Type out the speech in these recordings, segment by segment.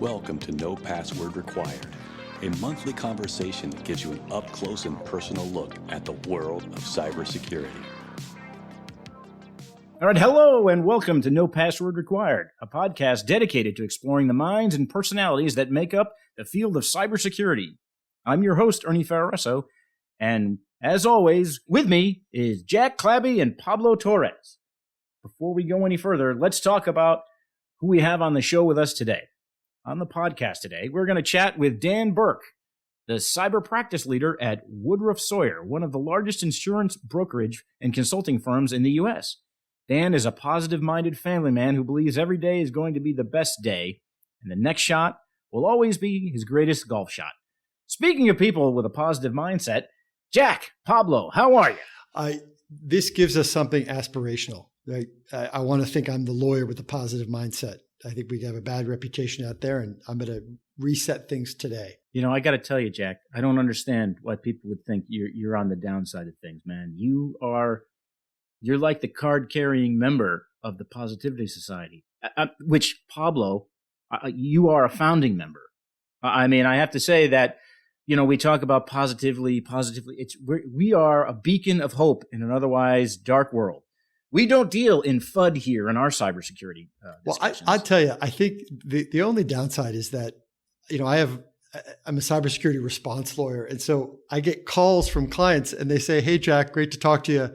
Welcome to No Password Required, a monthly conversation that gives you an up-close and personal look at the world of cybersecurity. All right, hello and welcome to No Password Required, a podcast dedicated to exploring the minds and personalities that make up the field of cybersecurity. I'm your host, Ernie, and as always, with me is Jack Clabby and Pablo Torres. Before we go any further, let's talk about who we have on the show with us today. On the podcast today, we're going to chat with Dan Burke, the cyber practice leader at Woodruff-Sawyer, one of the largest insurance brokerage and consulting firms in the U.S. Dan is a positive-minded family man who believes every day is going to be the best day, and the next shot will always be his greatest golf shot. Speaking of people with a positive mindset, Jack, Pablo, how are you? This gives us something aspirational. Right? I want to think I'm the lawyer with a positive mindset. I think we have a bad reputation out there, and I'm going to reset things today. You know, I got to tell you, Jack, I don't understand why people would think you're on the downside of things, man. You're like the card-carrying member of the Positivity Society, which, Pablo, you are a founding member. I mean, I have to say that, you know, we talk about positively. We are a beacon of hope in an otherwise dark world. We don't deal in FUD here in our cybersecurity discussions. Well, I'll tell you, I think the only downside is that, you know, I'm a cybersecurity response lawyer. And so I get calls from clients and they say, "Hey, Jack, great to talk to you."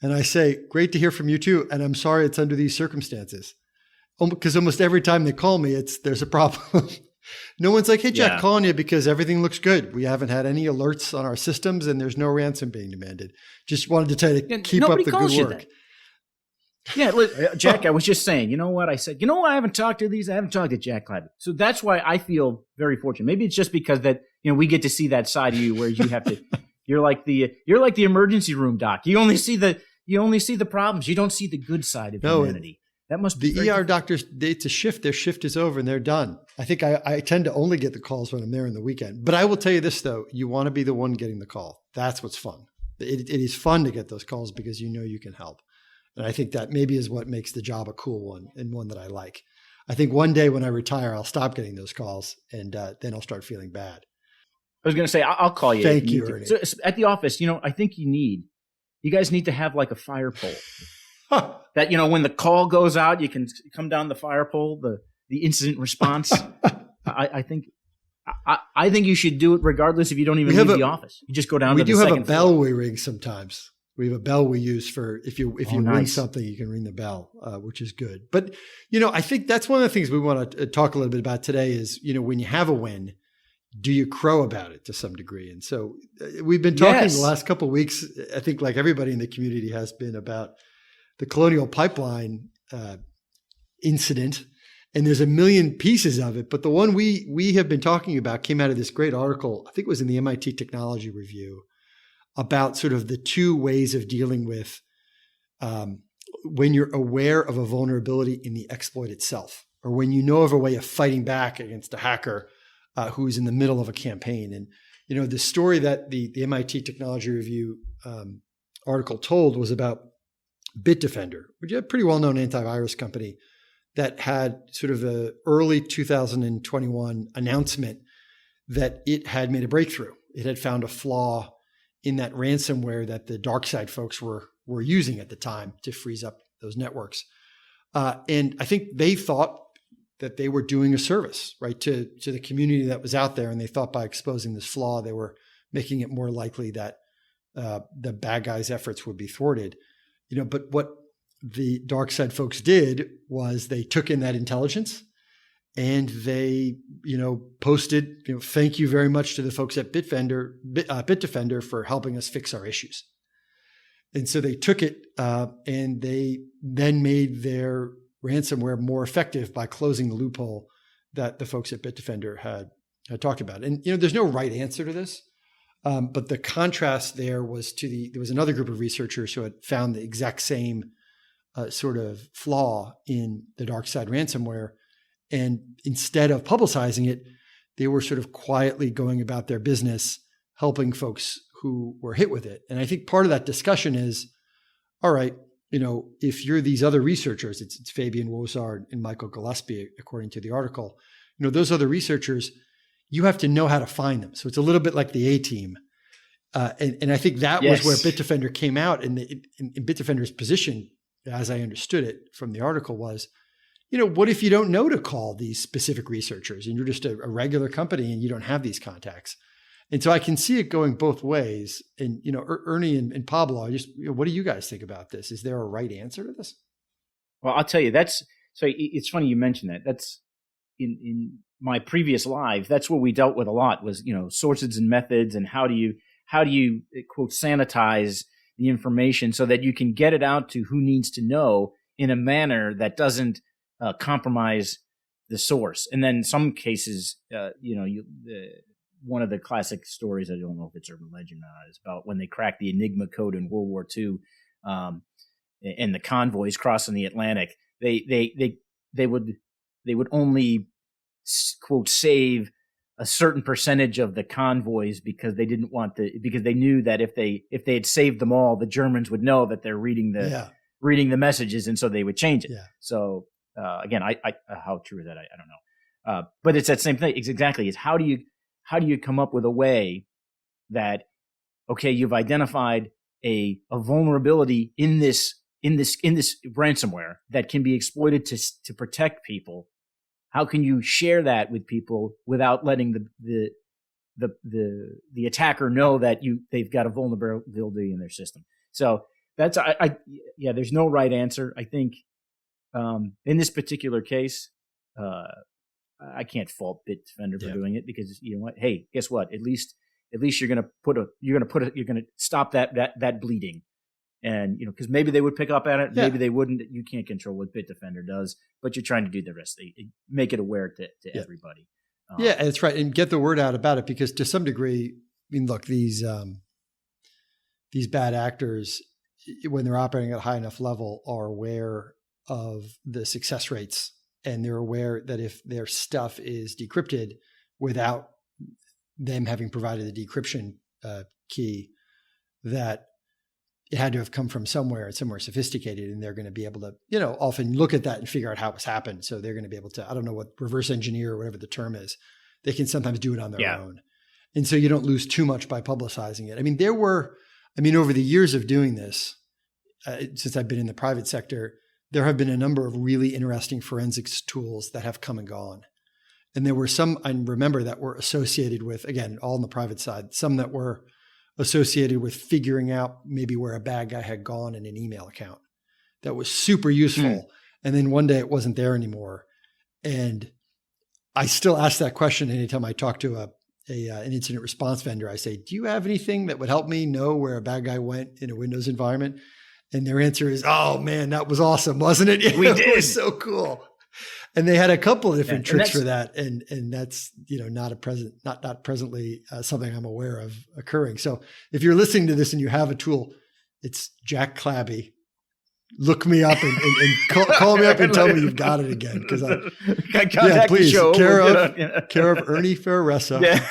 And I say, "Great to hear from you too. And I'm sorry it's under these circumstances." Because almost every time they call me, there's a problem. No one's like, "Hey, Jack, calling you because everything looks good. We haven't had any alerts on our systems and there's no ransom being demanded. Just wanted to tell you to keep up the good work." Yeah, look, Jack, I was just saying, you know what? I said, I haven't talked to Jack Clabby. So that's why I feel very fortunate. Maybe it's just because that, you know, we get to see that side of you where you have to, you're like the emergency room doc. You only see the problems. You don't see the good side of humanity. That must be the ER doctors. It's a shift. Their shift is over and they're done. I think I tend to only get the calls when I'm there in the weekend. But I will tell you this though, you want to be the one getting the call. That's what's fun. It is fun to get those calls because you know you can help. And I think that maybe is what makes the job a cool one and one that I like. I think one day when I retire, I'll stop getting those calls and then I'll start feeling bad. I was going to say, I'll call you. Thank you, Ernie. So at the office, you know, I think you guys need to have like a fire pole that, you know, when the call goes out, you can come down the fire pole, the incident response. I think you should do it regardless if you don't even leave the office. You just go down to the second floor. We do have a bell we ring sometimes. We have a bell we use for if you win something, you can ring the bell, which is good. But, you know, I think that's one of the things we want to talk a little bit about today is, you know, when you have a win, do you crow about it to some degree? And so we've been talking the last couple of weeks, I think like everybody in the community has been, about the Colonial Pipeline incident. And there's a million pieces of it. But the one we have been talking about came out of this great article, I think it was in the MIT Technology Review, about sort of the two ways of dealing with when you're aware of a vulnerability in the exploit itself, or when you know of a way of fighting back against a hacker who's in the middle of a campaign. And, you know, the story that the MIT Technology Review article told was about Bitdefender, which is a pretty well-known antivirus company that had sort of a early 2021 announcement that it had made a breakthrough. It had found a flaw in that ransomware that the dark side folks were using at the time to freeze up those networks. And I think they thought that they were doing a service, right, to the community that was out there. And they thought by exposing this flaw, they were making it more likely that the bad guys' efforts would be thwarted. You know, but what the dark side folks did was they took in that intelligence and they, you know, posted, you know, "Thank you very much to the folks at Bitdefender for helping us fix our issues." And so they took it and they then made their ransomware more effective by closing the loophole that the folks at Bitdefender had talked about. And, you know, there's no right answer to this, but the contrast there was there was another group of researchers who had found the exact same sort of flaw in the dark side ransomware. And instead of publicizing it, they were sort of quietly going about their business, helping folks who were hit with it. And I think part of that discussion is, all right, you know, if you're these other researchers, it's Fabian Wozar and Michael Gillespie, according to the article, those other researchers, you have to know how to find them. So it's a little bit like the A-team. And I think that was where Bitdefender came out. And in Bitdefender's position, as I understood it from the article, was, what if you don't know to call these specific researchers and you're just a regular company and you don't have these contacts? And so I can see it going both ways. And, Ernie and Pablo, what do you guys think about this? Is there a right answer to this? Well, I'll tell you, so it's funny you mentioned that. That's in my previous life, that's what we dealt with a lot was, sources and methods, and how do you quote sanitize the information so that you can get it out to who needs to know in a manner that doesn't compromise the source. And then in some cases, one of the classic stories, I don't know if it's urban legend or not, is about when they cracked the Enigma code in World War II, and the convoys crossing the Atlantic. They would only quote save a certain percentage of the convoys because they didn't want because they knew that if they had saved them all, the Germans would know that they're reading the messages, and so they would change it. Yeah. So again, I how true is that? I don't know. But it's that same thing. It's exactly. It's how do you come up with a way that, okay, you've identified a vulnerability in this ransomware that can be exploited to protect people. How can you share that with people without letting the attacker know that they've got a vulnerability in their system? So that's there's no right answer. I think in this particular case, I can't fault Bitdefender for doing it, because you know what? Hey, guess what? At least you're going to stop that bleeding. And, because maybe they would pick up at it, maybe they wouldn't. You can't control what Bitdefender does, but you're trying to do the rest. They make it aware to everybody. That's right. And get the word out about it, because to some degree, I mean, look, these bad actors, when they're operating at a high enough level, are aware of the success rates, and they're aware that if their stuff is decrypted without them having provided the decryption key, that it had to have come from somewhere sophisticated, and they're going to be able to, often look at that and figure out how it's happened. So they're going to be able to, I don't know what reverse engineer or whatever the term is, they can sometimes do it on their own. And so you don't lose too much by publicizing it. I mean, over the years of doing this, since I've been in the private sector, there have been a number of really interesting forensics tools that have come and gone. And there were some, I remember, that were associated with, again, all on the private side, some that were associated with figuring out maybe where a bad guy had gone in an email account. That was super useful. And then one day it wasn't there anymore. And I still ask that question anytime I talk to an incident response vendor. I say, do you have anything that would help me know where a bad guy went in a Windows environment? And their answer is, oh man, that was awesome, wasn't it? We did. It was so cool. And they had a couple of different tricks for that. And that's, not presently something I'm aware of occurring. So if you're listening to this and you have a tool, it's Jack Clabby. Look me up and call me up and tell me you've got it again. Because please, care of Ernie Ferraresso. Yeah.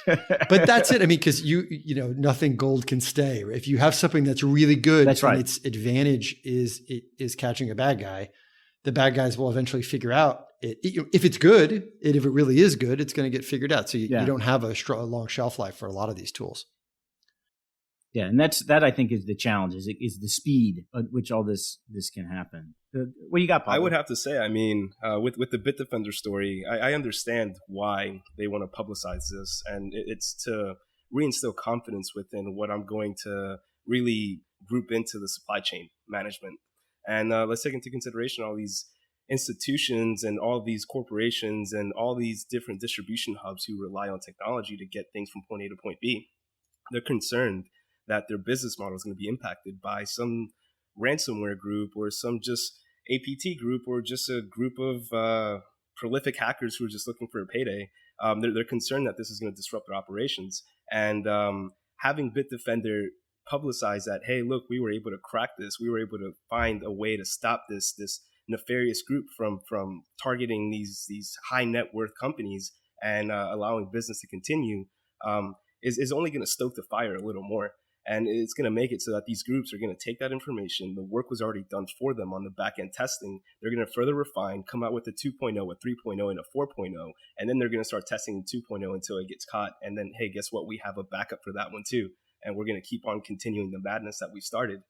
But that's it. I mean, because nothing gold can stay. If you have something that's really good, that's right, and its advantage is catching a bad guy, the bad guys will eventually figure out it. If it's good, if it really is good, it's going to get figured out. So you don't have a long shelf life for a lot of these tools. Yeah, and that I think is the challenge, is the speed at which all this can happen. What you got, Pablo? I would have to say, I mean, with the Bitdefender story, I understand why they want to publicize this, and it's to reinstill confidence within what I'm going to really group into the supply chain management. And let's take into consideration all these institutions and all these corporations and all these different distribution hubs who rely on technology to get things from point A to point B. They're concerned that their business model is going to be impacted by some ransomware group or some just APT group or just a group of prolific hackers who are just looking for a payday. They're concerned that this is going to disrupt their operations. And having Bitdefender publicize that, hey, look, we were able to crack this. We were able to find a way to stop this nefarious group from targeting these high net worth companies and allowing business to continue is only going to stoke the fire a little more. And it's going to make it so that these groups are going to take that information. The work was already done for them on the back end testing. They're going to further refine, come out with a 2.0, a 3.0, and a 4.0. And then they're going to start testing the 2.0 until it gets caught. And then, hey, guess what? We have a backup for that one too. And we're going to keep on continuing the madness that we started.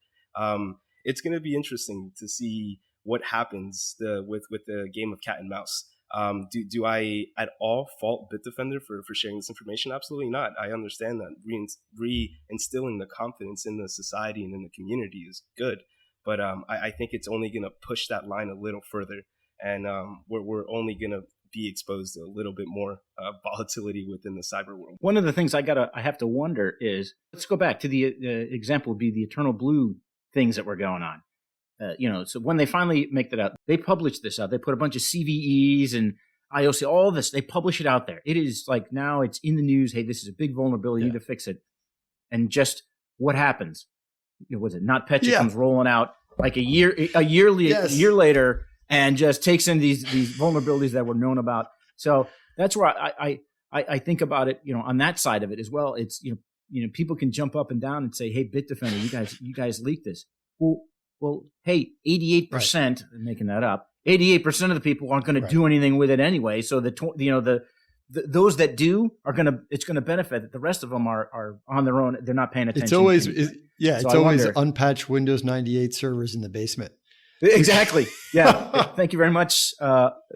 It's going to be interesting to see what happens with the game of cat and mouse. Do I at all fault Bitdefender for sharing this information? Absolutely not. I understand that reinstilling the confidence in the society and in the community is good, but I think it's only going to push that line a little further, and we're only going to be exposed to a little bit more volatility within the cyber world. One of the things I have to wonder is, let's go back to the example would be the Eternal Blue things that were going on. So when they finally make that out, they publish this out. They put a bunch of CVEs and IOC, all this. They publish it out there. It is like now it's in the news. Hey, this is a big vulnerability. You need to fix it. And just what happens? Was it NotPetya comes rolling out like a year later and just takes in these vulnerabilities that were known about. So that's where I think about it. On that side of it as well. It's people can jump up and down and say, "Hey, Bitdefender, you guys leaked this." Well, hey, 88%, I'm making that up, 88% of the people aren't going to do anything with it anyway. So those that do it's going to benefit. The rest of them are on their own. They're not paying attention. It's always, unpatched Windows 98 servers in the basement. Exactly. Yeah. Thank you very much.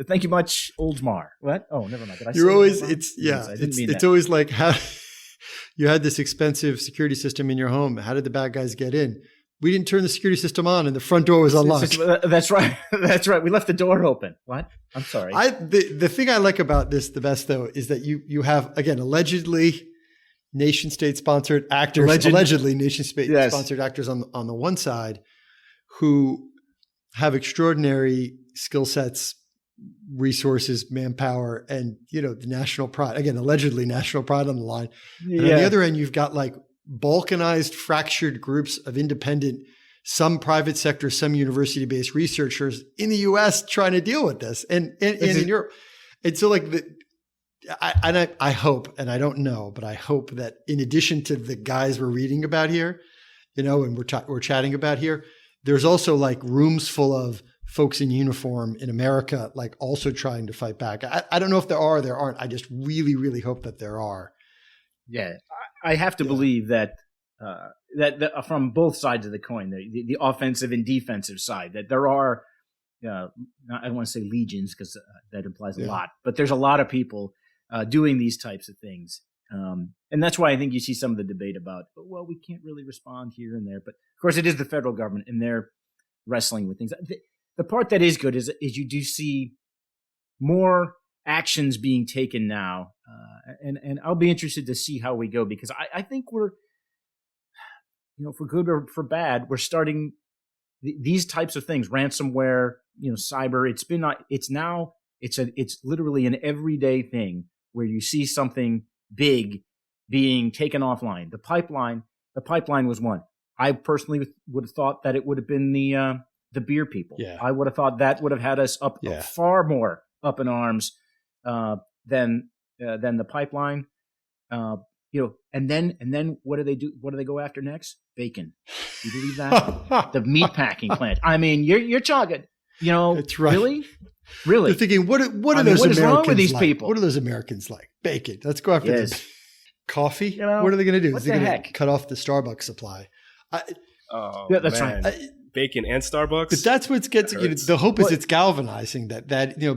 Thank you much, Oldsmar. What? Oh, never mind. Did I say it's always like how you had this expensive security system in your home. How did the bad guys get in? We didn't turn the security system on and the front door was unlocked. That's right. That's right. We left the door open. What? I'm sorry. The thing I like about this the best, though, is that you have, again, allegedly nation-state sponsored actors, allegedly nation-state sponsored actors on the one side who have extraordinary skill sets, resources, manpower, and, the national pride. Again, allegedly national pride on the line. And on the other end, you've got like balkanized, fractured groups of independent, some private sector, some university-based researchers in the U.S. trying to deal with this, and in Europe. And so, like, I hope, and I don't know, but I hope that in addition to the guys we're reading about here, and we're chatting about here, there's also like rooms full of folks in uniform in America, like also trying to fight back. I don't know if there are or there aren't. I just really, really hope that there are. Yeah. I have to believe that from both sides of the coin, the offensive and defensive side, that there are, I don't want to say legions because that implies a lot, but there's a lot of people doing these types of things. And that's why I think you see some of the debate about, well, we can't really respond here and there. But of course, it is the federal government and they're wrestling with things. The part that is good is you do see more actions being taken now. And I'll be interested to see how we go, because I think we're, for good or for bad, we're starting these types of things, ransomware, cyber. It's literally an everyday thing where you see something big being taken offline. The pipeline was one. I personally would have thought that it would have been the beer people. Yeah. I would have thought that would have had us up far more up in arms than the pipeline, and then what do they do? What do they go after next? Bacon. You believe that? The meat packing plant. I mean, you're talking, That's right. Really? They're thinking, what are those Americans wrong with these like? people? What are those Americans like? Bacon. Let's go after them. Coffee. What are they going to do? What They're going to cut off the Starbucks supply. That's right. Bacon and Starbucks. But that's what gets the hope is it's galvanizing that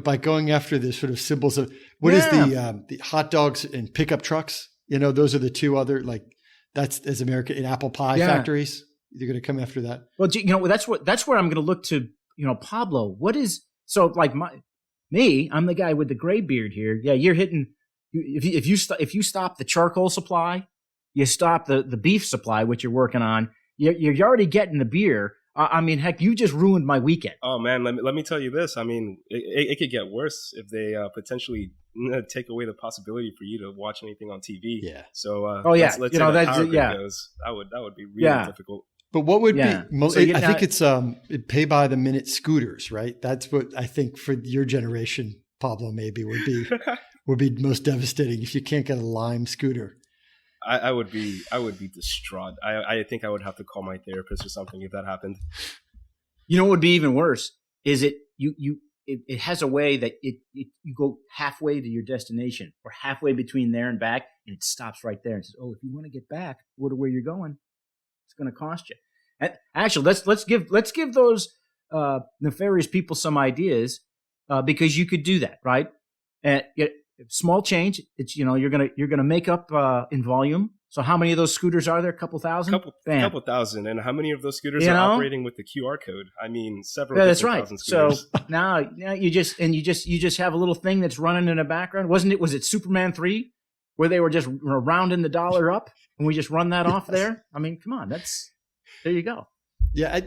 by going after the sort of symbols of what is the hot dogs and pickup trucks. Those are the two other, like, that's as American in apple pie factories. They're going to come after that. Well, that's where I'm going to look to. Pablo. What is so like I'm the guy with the gray beard here. Yeah, you're hitting. If you stop the charcoal supply, you stop the beef supply, which you're working on. You're already getting the beer. I mean, heck, you just ruined my weekend. Oh man, let me tell you this. I mean, it could get worse if they potentially take away the possibility for you to watch anything on TV. Yeah. So let's say the power grid goes. That would be really difficult. But what would be? I think it's pay by the minute scooters, right? That's what I think for your generation, Pablo, maybe would be most devastating if you can't get a Lime scooter. I would be distraught. I think I would have to call my therapist or something if that happened. You know what would be even worse is it has a way that you go halfway to your destination or halfway between there and back, and it stops right there and says, "Oh, if you want to get back where you're going, it's going to cost you." And actually, let's give those nefarious people some ideas because you could do that, right? And small change. It's you're gonna make up in volume. So how many of those scooters are there? A couple thousand? Couple thousand. And how many of those scooters are operating with the QR code? I mean, several. Yeah, that's right. Thousand scooters. So now you just have a little thing that's running in the background. Was it Superman 3 where they were just rounding the dollar up and we just run that off there? I mean, come on, there you go. Yeah,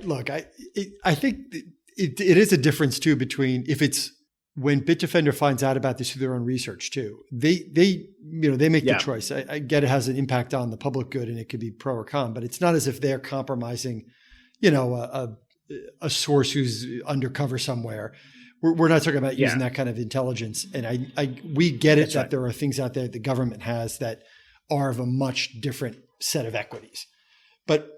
I think it is a difference too between if it's when Bitdefender finds out about this through their own research too. They make the choice. I get it has an impact on the public good and it could be pro or con, but it's not as if they're compromising, a source who's undercover somewhere. We're not talking about using that kind of intelligence. And we get it that there are things out there that the government has that are of a much different set of equities. But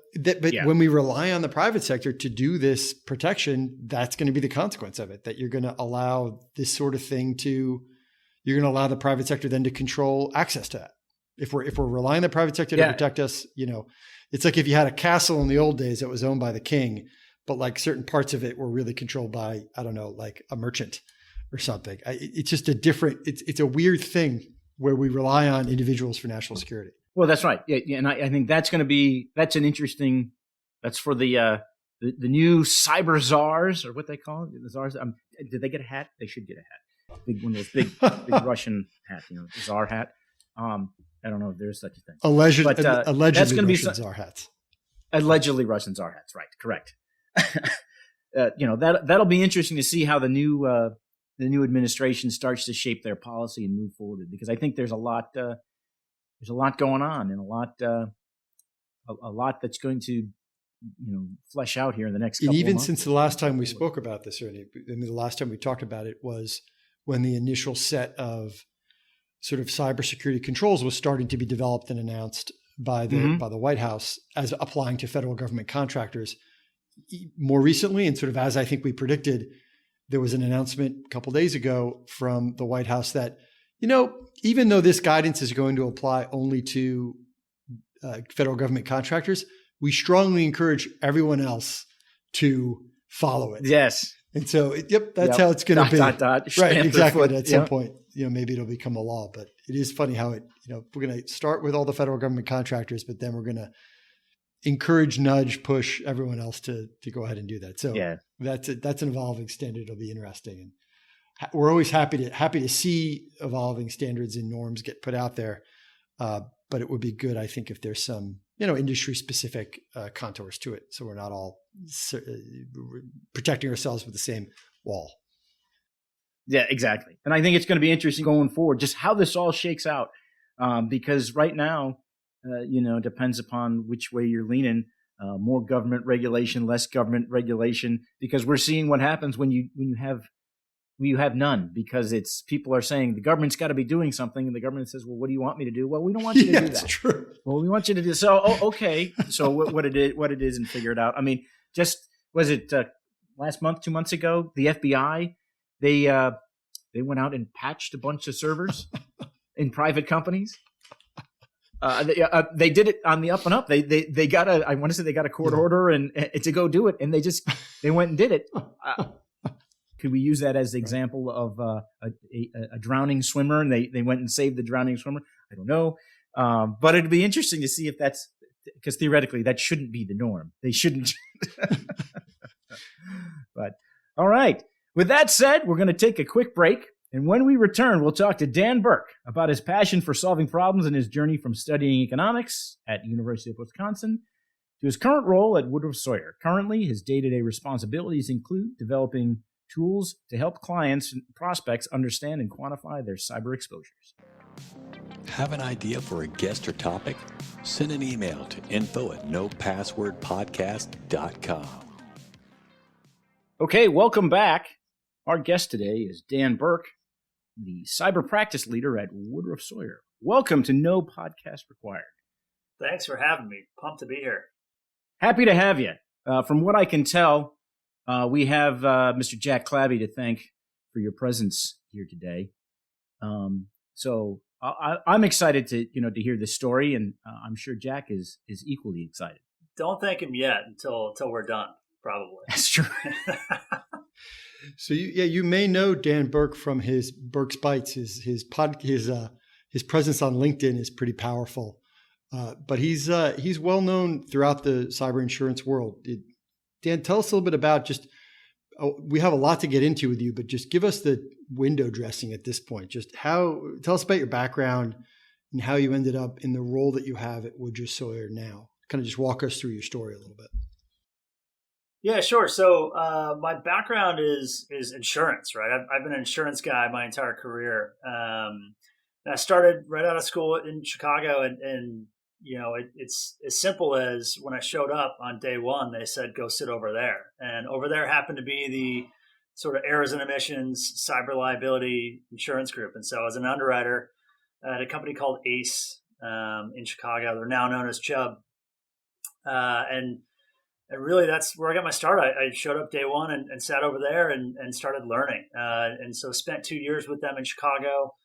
when we rely on the private sector to do this protection, that's going to be the consequence of it, that you're going to allow this sort of thing you're going to allow the private sector then to control access to that. If we're relying on the private sector to protect us, it's like if you had a castle in the old days that was owned by the king, but like certain parts of it were really controlled by, I don't know, like a merchant or something. It's just it's a weird thing where we rely on individuals for national security. Well, that's right. Yeah, and I think that's an interesting. That's for the new cyber czars or what they call it, the czars. Did they get a hat? They should get a hat. One of those big Russian hats, the czar hat. I don't know if there's such a thing. Allegedly that's going to be czar hats. Allegedly Russian czar hats. Right. Correct. That'll be interesting to see how the new administration starts to shape their policy and move forward, because I think there's a lot. There's a lot going on and a lot that's going to, flesh out here in the next couple of months. And even since the last time we spoke about this, Ernie, the last time we talked about it was when the initial set of sort of cybersecurity controls was starting to be developed and announced by the White House as applying to federal government contractors. More recently, and sort of as I think we predicted, there was an announcement a couple of days ago from the White House that, even though this guidance is going to apply only to federal government contractors, we strongly encourage everyone else to follow it. Yes. And so, that's how it's going to be. Right, exactly. At some point, maybe it'll become a law. But it is funny how we're going to start with all the federal government contractors, but then we're going to encourage, nudge, push everyone else to go ahead and do that. So that's an evolving standard. It'll be interesting. And we're always happy to see evolving standards and norms get put out there, but it would be good, I think, if there's some industry specific contours to it, so we're not all protecting ourselves with the same wall. Yeah, exactly. And I think it's going to be interesting going forward, just how this all shakes out, because right now, it depends upon which way you're leaning. More government regulation, less government regulation, because we're seeing what happens when you have none, because people are saying the government's got to be doing something, and the government says, "Well, what do you want me to do?" Well, we don't want you to do that. That's true. Well, we want you to do so. Okay. So what it is, and figure it out. I mean, just was it last month, 2 months ago? The FBI they went out and patched a bunch of servers in private companies. They did it on the up and up. They got a court order and to go do it, and they went and did it. Could we use that as the example of a drowning swimmer, and they went and saved the drowning swimmer? I don't know. But it'd be interesting to see if that's, because theoretically that shouldn't be the norm. They shouldn't. But all right. With that said, we're going to take a quick break. And when we return, we'll talk to Dan Burke about his passion for solving problems and his journey from studying economics at University of Wisconsin to his current role at Woodruff-Sawyer. Currently, his day-to-day responsibilities include developing tools to help clients and prospects understand and quantify their cyber exposures. Have an idea for a guest or topic? Send an email to info@nopasswordpodcast.com. Okay, welcome back. Our guest today is Dan Burke, the cyber practice leader at Woodruff-Sawyer. Welcome to No Podcast Required. Thanks for having me. Pumped to be here. Happy to have you. From what I can tell, we have Mr. Jack Clabby to thank for your presence here today. So I'm excited to hear this story, and I'm sure Jack is equally excited. Don't thank him yet until we're done. Probably. That's true. So you may know Dan Burke from his Burke's Bites. His presence on LinkedIn is pretty powerful, but he's well known throughout the cyber insurance world. Dan, tell us a little bit about we have a lot to get into with you, but just give us the window dressing at this point. Tell us about your background and how you ended up in the role that you have at Woodruff-Sawyer now. Kind of just walk us through your story a little bit. Yeah, sure. So my background is insurance, right? I've been an insurance guy my entire career. And I started right out of school in Chicago, and it's as simple as when I showed up on day one, they said, go sit over there. And over there happened to be the sort of errors and omissions, cyber liability insurance group. And so as an underwriter at a company called ACE in Chicago, they're now known as Chubb. And really, that's where I got my start. I showed up day one and sat over there and started learning. And so spent 2 years with them in Chicago,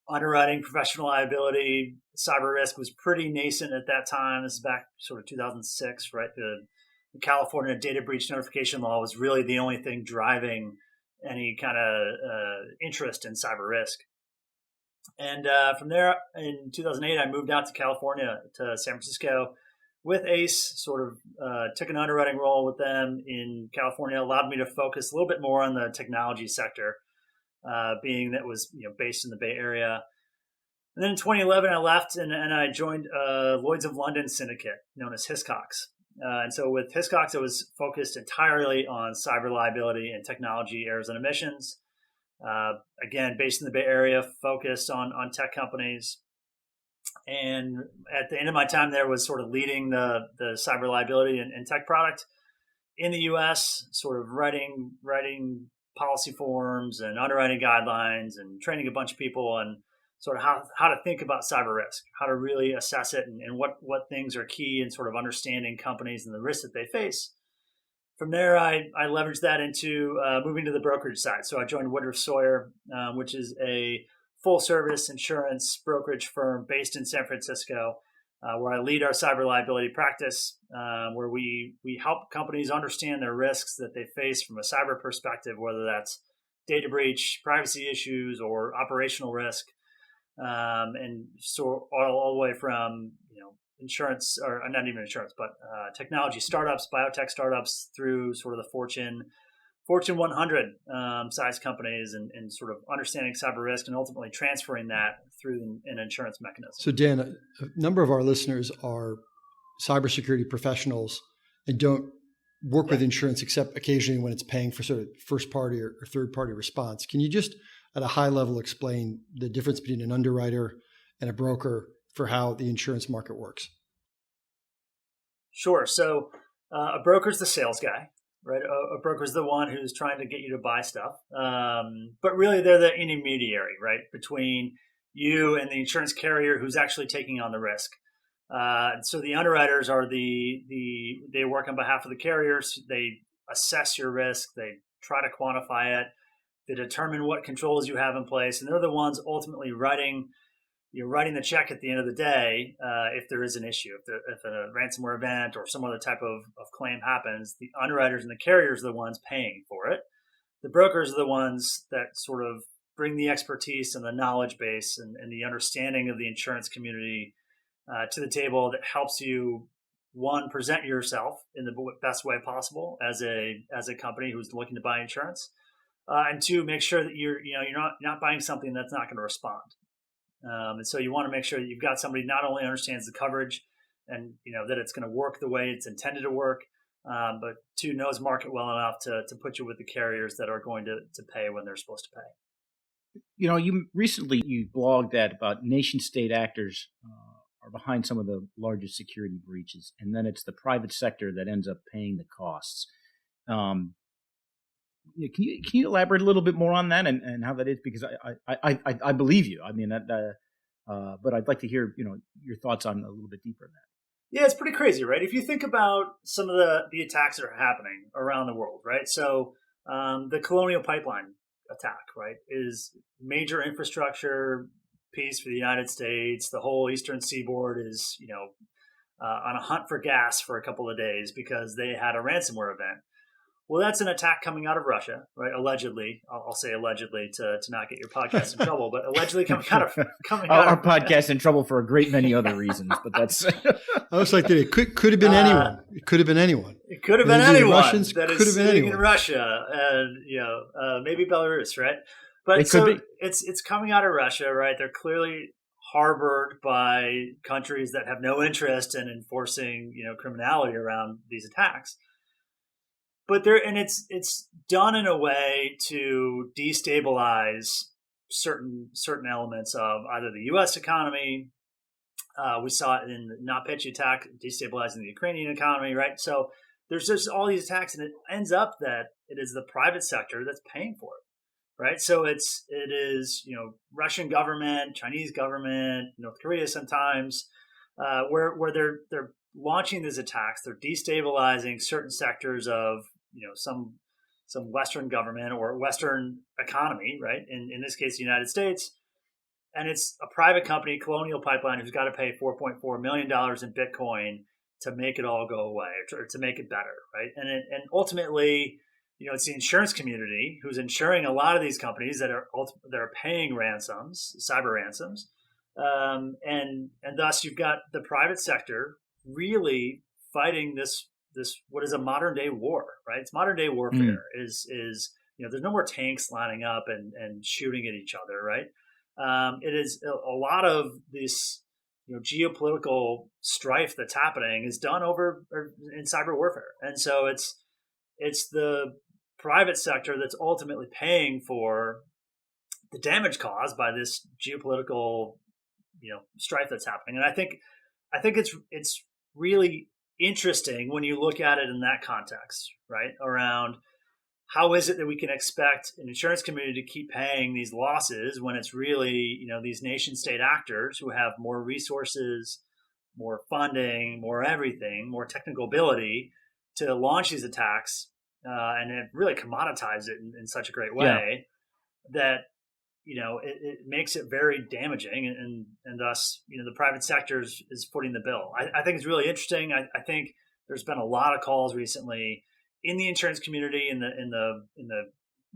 underwriting professional liability. Cyber risk was pretty nascent at that time. This is back sort of 2006, right? The California data breach notification law was really the only thing driving any kind of interest in cyber risk. And from there, in 2008, I moved out to California, to San Francisco, with ACE, sort of took an underwriting role with them in California, allowed me to focus a little bit more on the technology sector, being that was based in the Bay Area. And then in 2011, I left and I joined Lloyd's of London syndicate, known as Hiscox. And so with Hiscox, I was focused entirely on cyber liability and technology errors and omissions. Again, based in the Bay Area, focused on tech companies. And at the end of my time there was sort of leading the cyber liability and tech product in the U.S., sort of writing policy forms and underwriting guidelines and training a bunch of people on sort of how to think about cyber risk, how to really assess it, and what things are key in sort of understanding companies and the risks that they face. From there, I leveraged that into moving to the brokerage side. So I joined Woodruff-Sawyer, which is a full-service insurance brokerage firm based in San Francisco, where I lead our cyber liability practice, where we help companies understand their risks that they face from a cyber perspective, whether that's data breach, privacy issues, or operational risk, and so all the way from insurance, or not even insurance, but technology startups, biotech startups, through sort of the Fortune 100 size companies, and sort of understanding cyber risk and ultimately transferring that through an insurance mechanism. So Dan, a number of our listeners are cybersecurity professionals and don't work with insurance except occasionally when it's paying for sort of first party or third party response. Can you just at a high level explain the difference between an underwriter and a broker for how the insurance market works? Sure. So a broker's the sales guy. Right, a broker's the one who's trying to get you to buy stuff, but really they're the intermediary, right, between you and the insurance carrier who's actually taking on the risk. So the underwriters are they work on behalf of the carriers. They assess your risk. They try to quantify it. They determine what controls you have in place, and they're the ones ultimately writing the check at the end of the day if there is an issue. If a ransomware event or some other type of claim happens, the underwriters and the carriers are the ones paying for it. The brokers are the ones that sort of bring the expertise and the knowledge base and the understanding of the insurance community to the table that helps you, one, present yourself in the best way possible as a company who's looking to buy insurance, and two, make sure that you're not buying something that's not going to respond. And so you want to make sure that you've got somebody not only understands the coverage and that it's going to work the way it's intended to work, but two, knows market well enough to put you with the carriers that are going to pay when they're supposed to pay. You recently blogged that about nation state actors are behind some of the largest security breaches, and then it's the private sector that ends up paying the costs. Can you elaborate a little bit more on that and how that is? Because I believe you. I mean, but I'd like to hear your thoughts on a little bit deeper than that. Yeah, it's pretty crazy, right? If you think about some of the attacks that are happening around the world, right? So the Colonial Pipeline attack, right, is major infrastructure piece for the United States. The whole Eastern Seaboard is, on a hunt for gas for a couple of days because they had a ransomware event. Well, that's an attack coming out of Russia, right? Allegedly, I'll say allegedly to not get your podcast in trouble, but allegedly coming out of our podcast in trouble for a great many other reasons. But that's I was like, it could have been anyone. It could have been anyone. It could have been anyone Russians, that could is have been sitting anyone. in Russia, and maybe Belarus, right? But it could be. It's coming out of Russia, right? They're clearly harbored by countries that have no interest in enforcing, criminality around these attacks. But it's done in a way to destabilize certain elements of either the U.S. economy. We saw it in the NotPetya attack, destabilizing the Ukrainian economy, right? So there's just all these attacks, and it ends up that it is the private sector that's paying for it, right? So it is Russian government, Chinese government, North Korea sometimes, where they're launching these attacks. They're destabilizing certain sectors of some Western government or Western economy, right? In this case, the United States. And it's a private company, Colonial Pipeline, who's got to pay $4.4 million in Bitcoin to make it all go away or to make it better, right? And ultimately, it's the insurance community who's insuring a lot of these companies that are paying ransoms, cyber ransoms, and thus you've got the private sector really fighting this what is a modern day war, right? It's modern day warfare. Is there's no more tanks lining up and shooting at each other, right? It is a lot of this geopolitical strife that's happening is done over in cyber warfare, and so it's the private sector that's ultimately paying for the damage caused by this geopolitical strife that's happening. And I think it's really interesting when you look at it in that context, right? Around how is it that we can expect an insurance community to keep paying these losses when it's really, these nation state actors who have more resources, more funding, more everything, more technical ability to launch these attacks and it really commoditize it in such a great way that, it makes it very damaging and thus, the private sector is footing the bill. I think it's really interesting. I think there's been a lot of calls recently in the insurance community, in the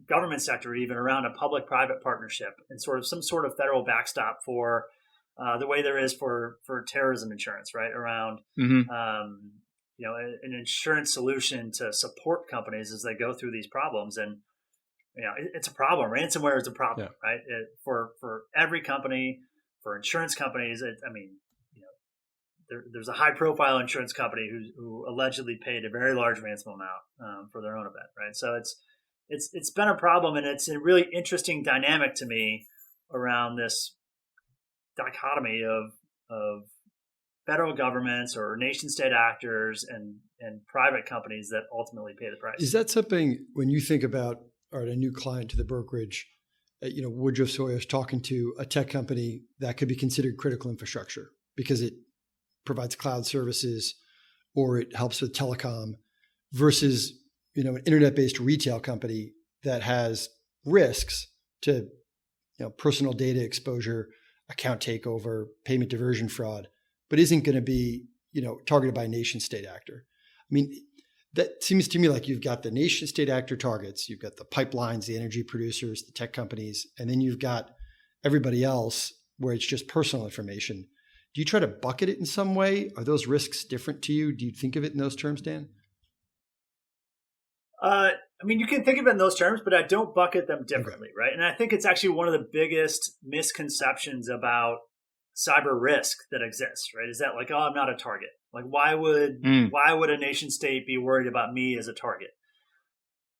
government sector, even around a public-private partnership and some sort of federal backstop for the way there is for terrorism insurance, right? Around an insurance solution to support companies as they go through these problems. And it's a problem. Ransomware is a problem, right? For every company, for insurance companies. There's a high-profile insurance company who allegedly paid a very large ransom amount for their own event, right? So it's been a problem, and it's a really interesting dynamic to me around this dichotomy of federal governments or nation-state actors and private companies that ultimately pay the price. Is that something when you think about a new client to the brokerage? Woodruff-Sawyer is talking to a tech company that could be considered critical infrastructure because it provides cloud services or it helps with telecom versus, an internet-based retail company that has risks to, personal data exposure, account takeover, payment diversion fraud, but isn't going to be, targeted by a nation state actor. That seems to me like you've got the nation state actor targets, you've got the pipelines, the energy producers, the tech companies, and then you've got everybody else where it's just personal information. Do you try to bucket it in some way? Are those risks different to you? Do you think of it in those terms, Dan? You can think of it in those terms, but I don't bucket them differently, right? And I think it's actually one of the biggest misconceptions about cyber risk that exists, right? Is that like, I'm not a target. Like, why would a nation state be worried about me as a target?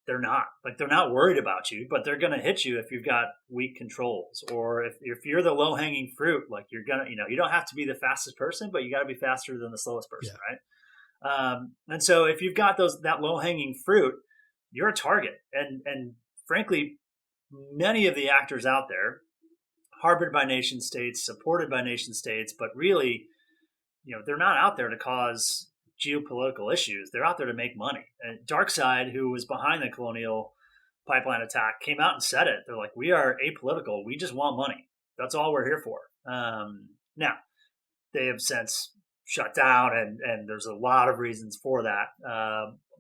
They're not. Like, they're not worried about you, but they're going to hit you if you've got weak controls, or if you're the low hanging fruit. Like, you're gonna, you don't have to be the fastest person, but you got to be faster than the slowest person, right? And so if you've got that low hanging fruit, you're a target. And frankly, many of the actors out there, harbored by nation states, supported by nation states, but really they're not out there to cause geopolitical issues. They're out there to make money. And DarkSide, who was behind the Colonial Pipeline attack, came out and said it. They're like, we are apolitical. We just want money. That's all we're here for. Now, they have since shut down, and there's a lot of reasons for that.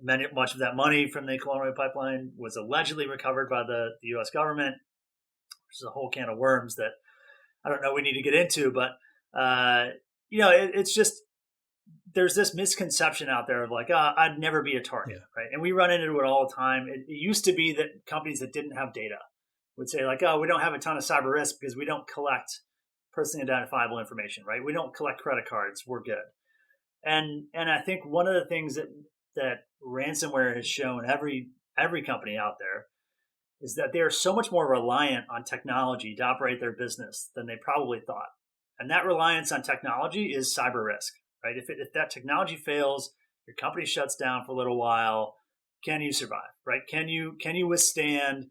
Much of that money from the Colonial Pipeline was allegedly recovered by the U.S. government, which is a whole can of worms that I don't know we need to get into. But, it's just, there's this misconception out there of like, I'd never be a target, right? And we run into it all the time. It used to be that companies that didn't have data would say like, we don't have a ton of cyber risk because we don't collect personally identifiable information, right? We don't collect credit cards. We're good. And I think one of the things that ransomware has shown every company out there is that they are so much more reliant on technology to operate their business than they probably thought. And that reliance on technology is cyber risk, right? If that technology fails, your company shuts down for a little while, can you survive, right? Can you withstand,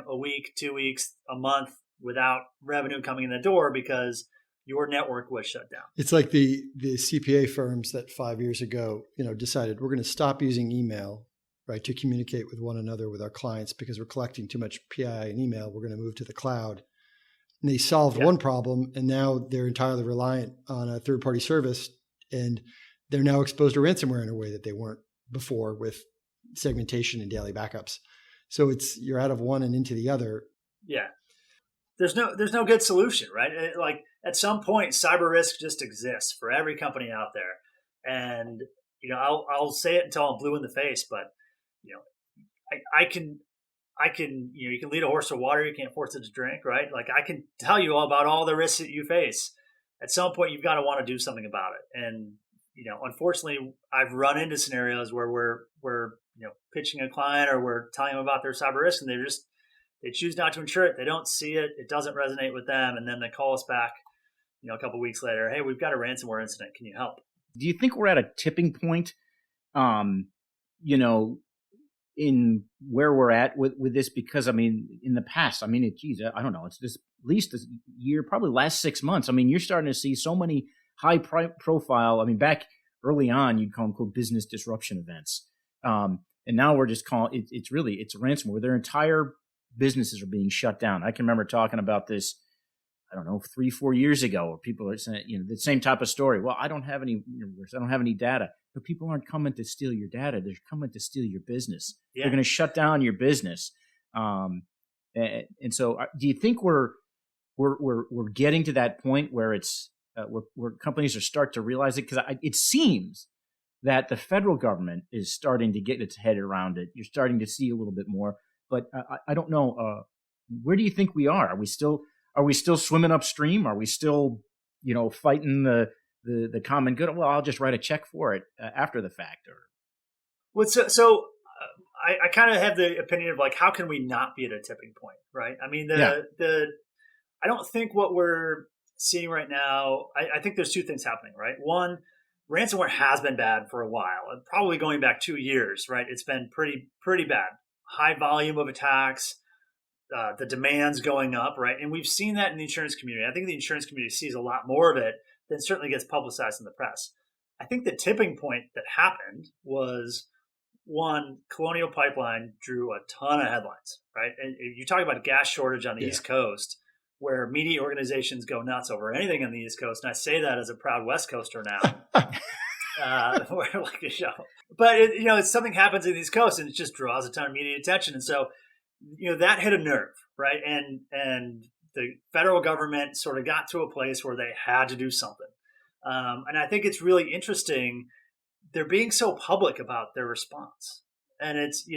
a week, 2 weeks, a month without revenue coming in the door because your network was shut down? It's like the CPA firms that 5 years ago, decided we're going to stop using email, right, to communicate with one another with our clients because we're collecting too much PII and email. We're going to move to the cloud. And they solved one problem, and now they're entirely reliant on a third-party service, and they're now exposed to ransomware in a way that they weren't before with segmentation and daily backups. So you're out of one and into the other. Yeah. There's no good solution, right? Like at some point, cyber risk just exists for every company out there. And, I'll say it until I'm blue in the face, but, I can, you can lead a horse to water. You can't force it to drink, right? Like I can tell you all about all the risks that you face. At some point, you've got to want to do something about it. And, unfortunately, I've run into scenarios where we're pitching a client or we're telling them about their cyber risk, and they choose not to insure it. They don't see it. It doesn't resonate with them. And then they call us back, a couple of weeks later. Hey, we've got a ransomware incident. Can you help? Do you think we're at a tipping point, in where we're at with this? Because, in the past, I don't know, it's just at least this year, probably last 6 months. You're starting to see so many high profile, back early on, you'd call them quote business disruption events. And now we're just calling it's ransomware. Their entire businesses are being shut down. I can remember talking about this, 3-4 years ago, where people are saying, the same type of story. Well, I don't have any data, but people aren't coming to steal your data. They're coming to steal your business. Yeah. They're going to shut down your business. And so do you think we're getting to that point where it's, where companies are start to realize it? Because it seems that the federal government is starting to get its head around it. You're starting to see a little bit more, but I don't know. Where do you think we are? Are we still swimming upstream? Are we still, fighting the common good? Well, I'll just write a check for it after the fact. Or well, so I kind of have the opinion of like, how can we not be at a tipping point, right? I don't think what we're seeing right now, I think there's two things happening, right? One, ransomware has been bad for a while, probably going back 2 years, right? It's been pretty bad. High volume of attacks, the demands going up, right? And we've seen that in the insurance community. I think the insurance community sees a lot more of it than certainly gets publicized in the press. I think the tipping point that happened was, one, Colonial Pipeline drew a ton of headlines, right? And you talk about a gas shortage on the East Coast, where media organizations go nuts over anything on the East Coast. And I say that as a proud West Coaster now. But something happens in the East Coast and it just draws a ton of media attention. And so, that hit a nerve, right? And the federal government sort of got to a place where they had to do something. And I think it's really interesting. They're being so public about their response. And it's,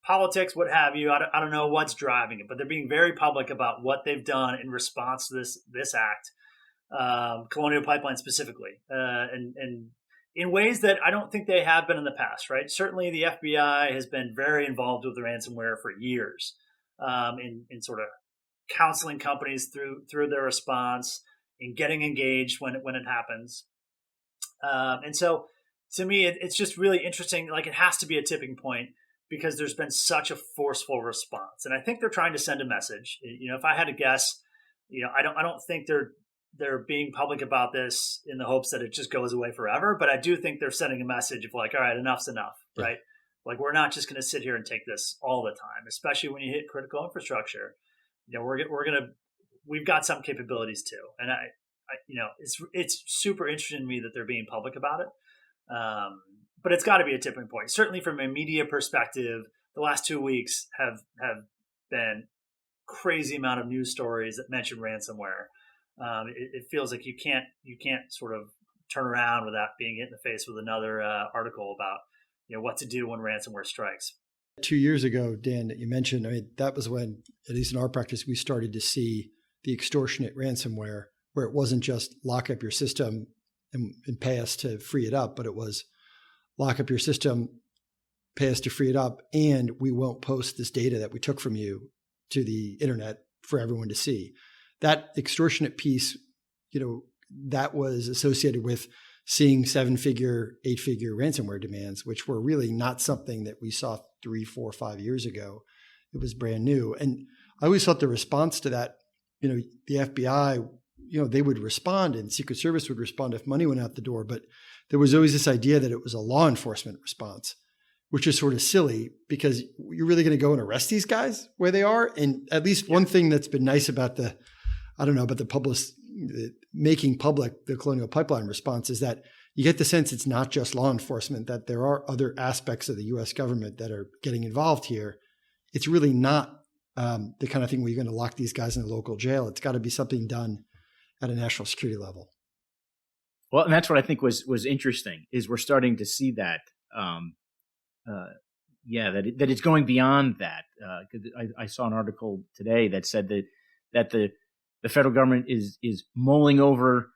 politics, what have you. I don't know what's driving it, but they're being very public about what they've done in response to this act, Colonial Pipeline specifically, and in ways that I don't think they have been in the past, right? Certainly the FBI has been very involved with the ransomware for years, in sort of counseling companies through their response and getting engaged when it happens. And so to me, it's just really interesting. Like it has to be a tipping point because there's been such a forceful response. And I think they're trying to send a message. If I had to guess, I don't think they're they're being public about this in the hopes that it just goes away forever. But I do think they're sending a message of like, all right, enough's enough, right? Like, we're not just going to sit here and take this all the time, especially when you hit critical infrastructure. We've got some capabilities too. And I it's super interesting to me that they're being public about it. But it's got to be a tipping point. Certainly from a media perspective, the last 2 weeks have been crazy amount of news stories that mention ransomware. It feels like you can't sort of turn around without being hit in the face with another article about what to do when ransomware strikes. 2 years ago, Dan, that you mentioned, I mean, that was when, at least in our practice, we started to see the extortionate ransomware, where it wasn't just lock up your system and pay us to free it up, but it was lock up your system, pay us to free it up, and we won't post this data that we took from you to the internet for everyone to see. That extortionate piece, that was associated with seeing 7-figure, 8-figure ransomware demands, which were really not something that we saw 3, 4, 5 years ago. It was brand new. And I always thought the response to that, the FBI, they would respond and Secret Service would respond if money went out the door. But there was always this idea that it was a law enforcement response, which is sort of silly because you're really going to go and arrest these guys where they are. And at least one thing that's been nice about making public the Colonial Pipeline response is that you get the sense it's not just law enforcement, that there are other aspects of the U.S. government that are getting involved here. It's really not the kind of thing where you're going to lock these guys in a local jail. It's got to be something done at a national security level. Well, and that's what I think was interesting is we're starting to see that, that it's going beyond that. I saw an article today that said that the federal government is mulling over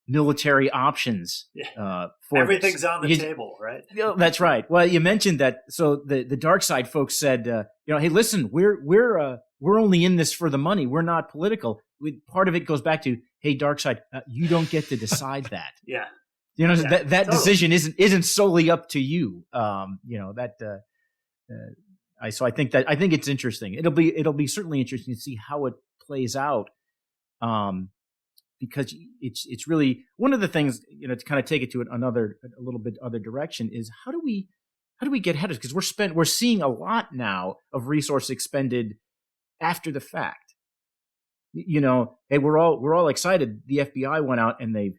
military options. For everything's on the table, right? That's right. Well, you mentioned that. So the dark side folks said, hey, listen, we're only in this for the money. We're not political. Part of it goes back to, hey, dark side, you don't get to decide that. Yeah. That totally. Decision isn't solely up to you. So I think it's interesting. It'll be certainly interesting to see how it plays out. Because it's really one of the things, to kind of take it to a little bit other direction is how do we get ahead of it? Because we're seeing a lot now of resource expended after the fact. Hey, we're all excited. The FBI went out and they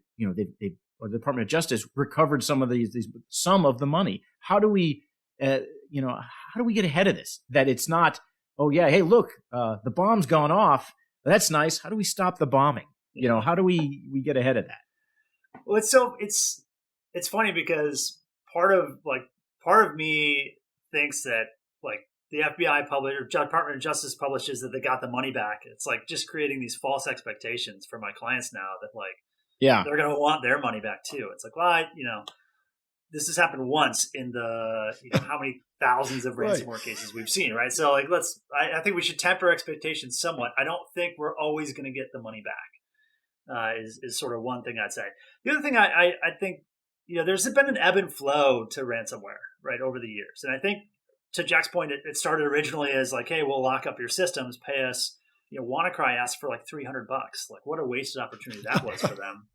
or the Department of Justice recovered some of the money. How do we get ahead of this? That it's not, oh yeah, hey, look, the bomb's gone off. That's nice. How do we stop the bombing? How do we get ahead of that? Well, it's funny because part of me thinks that like the FBI or Department of Justice publishes that they got the money back. It's like just creating these false expectations for my clients now that they're going to want their money back too. It's like, well, this has happened once in the how many thousands of ransomware cases we've seen, right? So like I think we should temper expectations somewhat. I don't think we're always going to get the money back. Is sort of one thing I'd say. The other thing I think there's been an ebb and flow to ransomware right over the years, and I think to Jack's point, it started originally as like, hey, we'll lock up your systems, pay us. WannaCry asked for like $300. Like, what a wasted opportunity that was for them.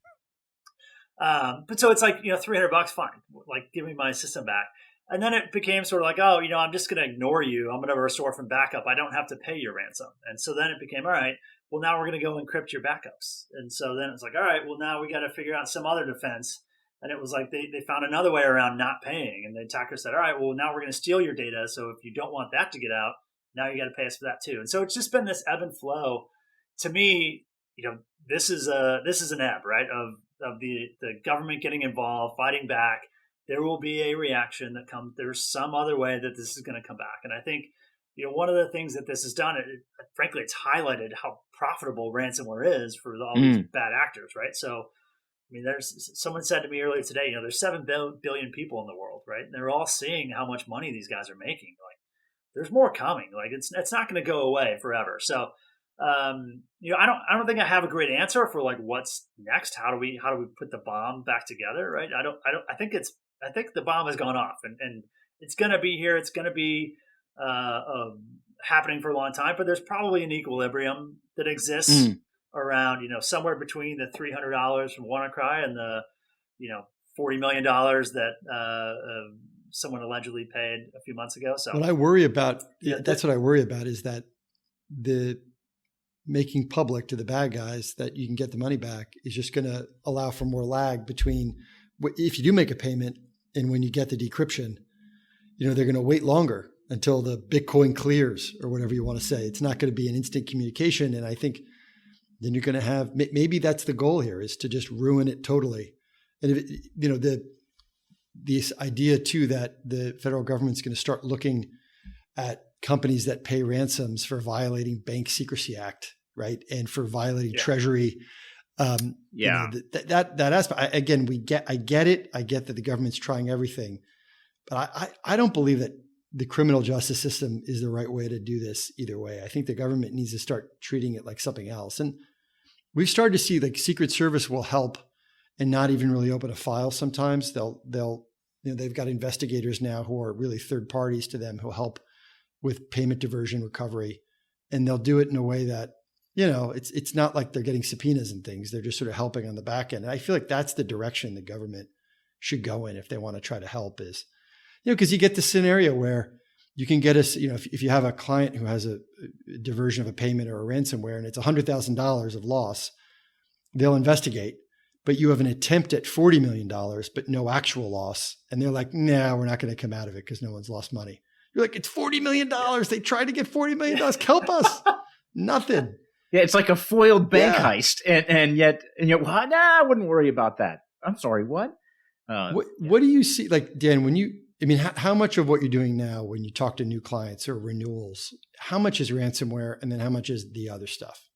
But so it's like, $300, fine. Like, give me my system back. And then it became sort of like, oh, I'm just going to ignore you. I'm going to restore from backup. I don't have to pay your ransom. And so then it became, all right, well, now we're going to go encrypt your backups. And so then it's like, all right, well, now we got to figure out some other defense. And it was like they found another way around not paying. And the attacker said, all right, well, now we're going to steal your data. So if you don't want that to get out, now you got to pay us for that too. And so it's just been this ebb and flow. To me, this is an ebb, right? Of the government getting involved, fighting back. There will be a reaction that comes. There's some other way that this is going to come back. And I think, one of the things that this has done, frankly, it's highlighted how profitable ransomware is for all these bad actors, right? So, I mean, someone said to me earlier today, there's 7 billion people in the world, right? And they're all seeing how much money these guys are making. Like, there's more coming. Like, it's not going to go away forever. So, I don't think I have a great answer for like what's next. How do we put the bomb back together, right? I think the bomb has gone off and it's going to be here. It's going to be happening for a long time, but there's probably an equilibrium that exists around, somewhere between the $300 from WannaCry and the, $40 million that someone allegedly paid a few months ago. So what I worry about, that's what I worry about, is that the making public to the bad guys that you can get the money back is just going to allow for more lag between if you do make a payment and when you get the decryption. They're going to wait longer until the Bitcoin clears or whatever you want to say. It's not going to be an instant communication. And I think then you're going to have, maybe that's the goal here, is to just ruin it totally. And this idea too, that the federal government's going to start looking at companies that pay ransoms for violating Bank Secrecy Act, right? And for violating Treasury. That aspect, again, I get it. I get that the government's trying everything, but I don't believe that the criminal justice system is the right way to do this either way. I think the government needs to start treating it like something else. And we've started to see like Secret Service will help and not even really open a file. Sometimes they've got investigators now who are really third parties to them who help with payment diversion recovery. And they'll do it in a way that, it's not like they're getting subpoenas and things. They're just sort of helping on the back end. And I feel like that's the direction the government should go in if they want to try to help, is, because you get the scenario where you can get us, if you have a client who has a diversion of a payment or a ransomware and it's $100,000 of loss, they'll investigate, but you have an attempt at $40 million, but no actual loss. And they're like, nah, we're not going to come out of it because no one's lost money. You're like, it's $40 million. They tried to get $40 million. Help us. Nothing. Yeah, it's like a foiled bank heist, and yet, well, I wouldn't worry about that. I'm sorry, what? What do you see, like, Dan, how much of what you're doing now when you talk to new clients or renewals, how much is ransomware and then how much is the other stuff?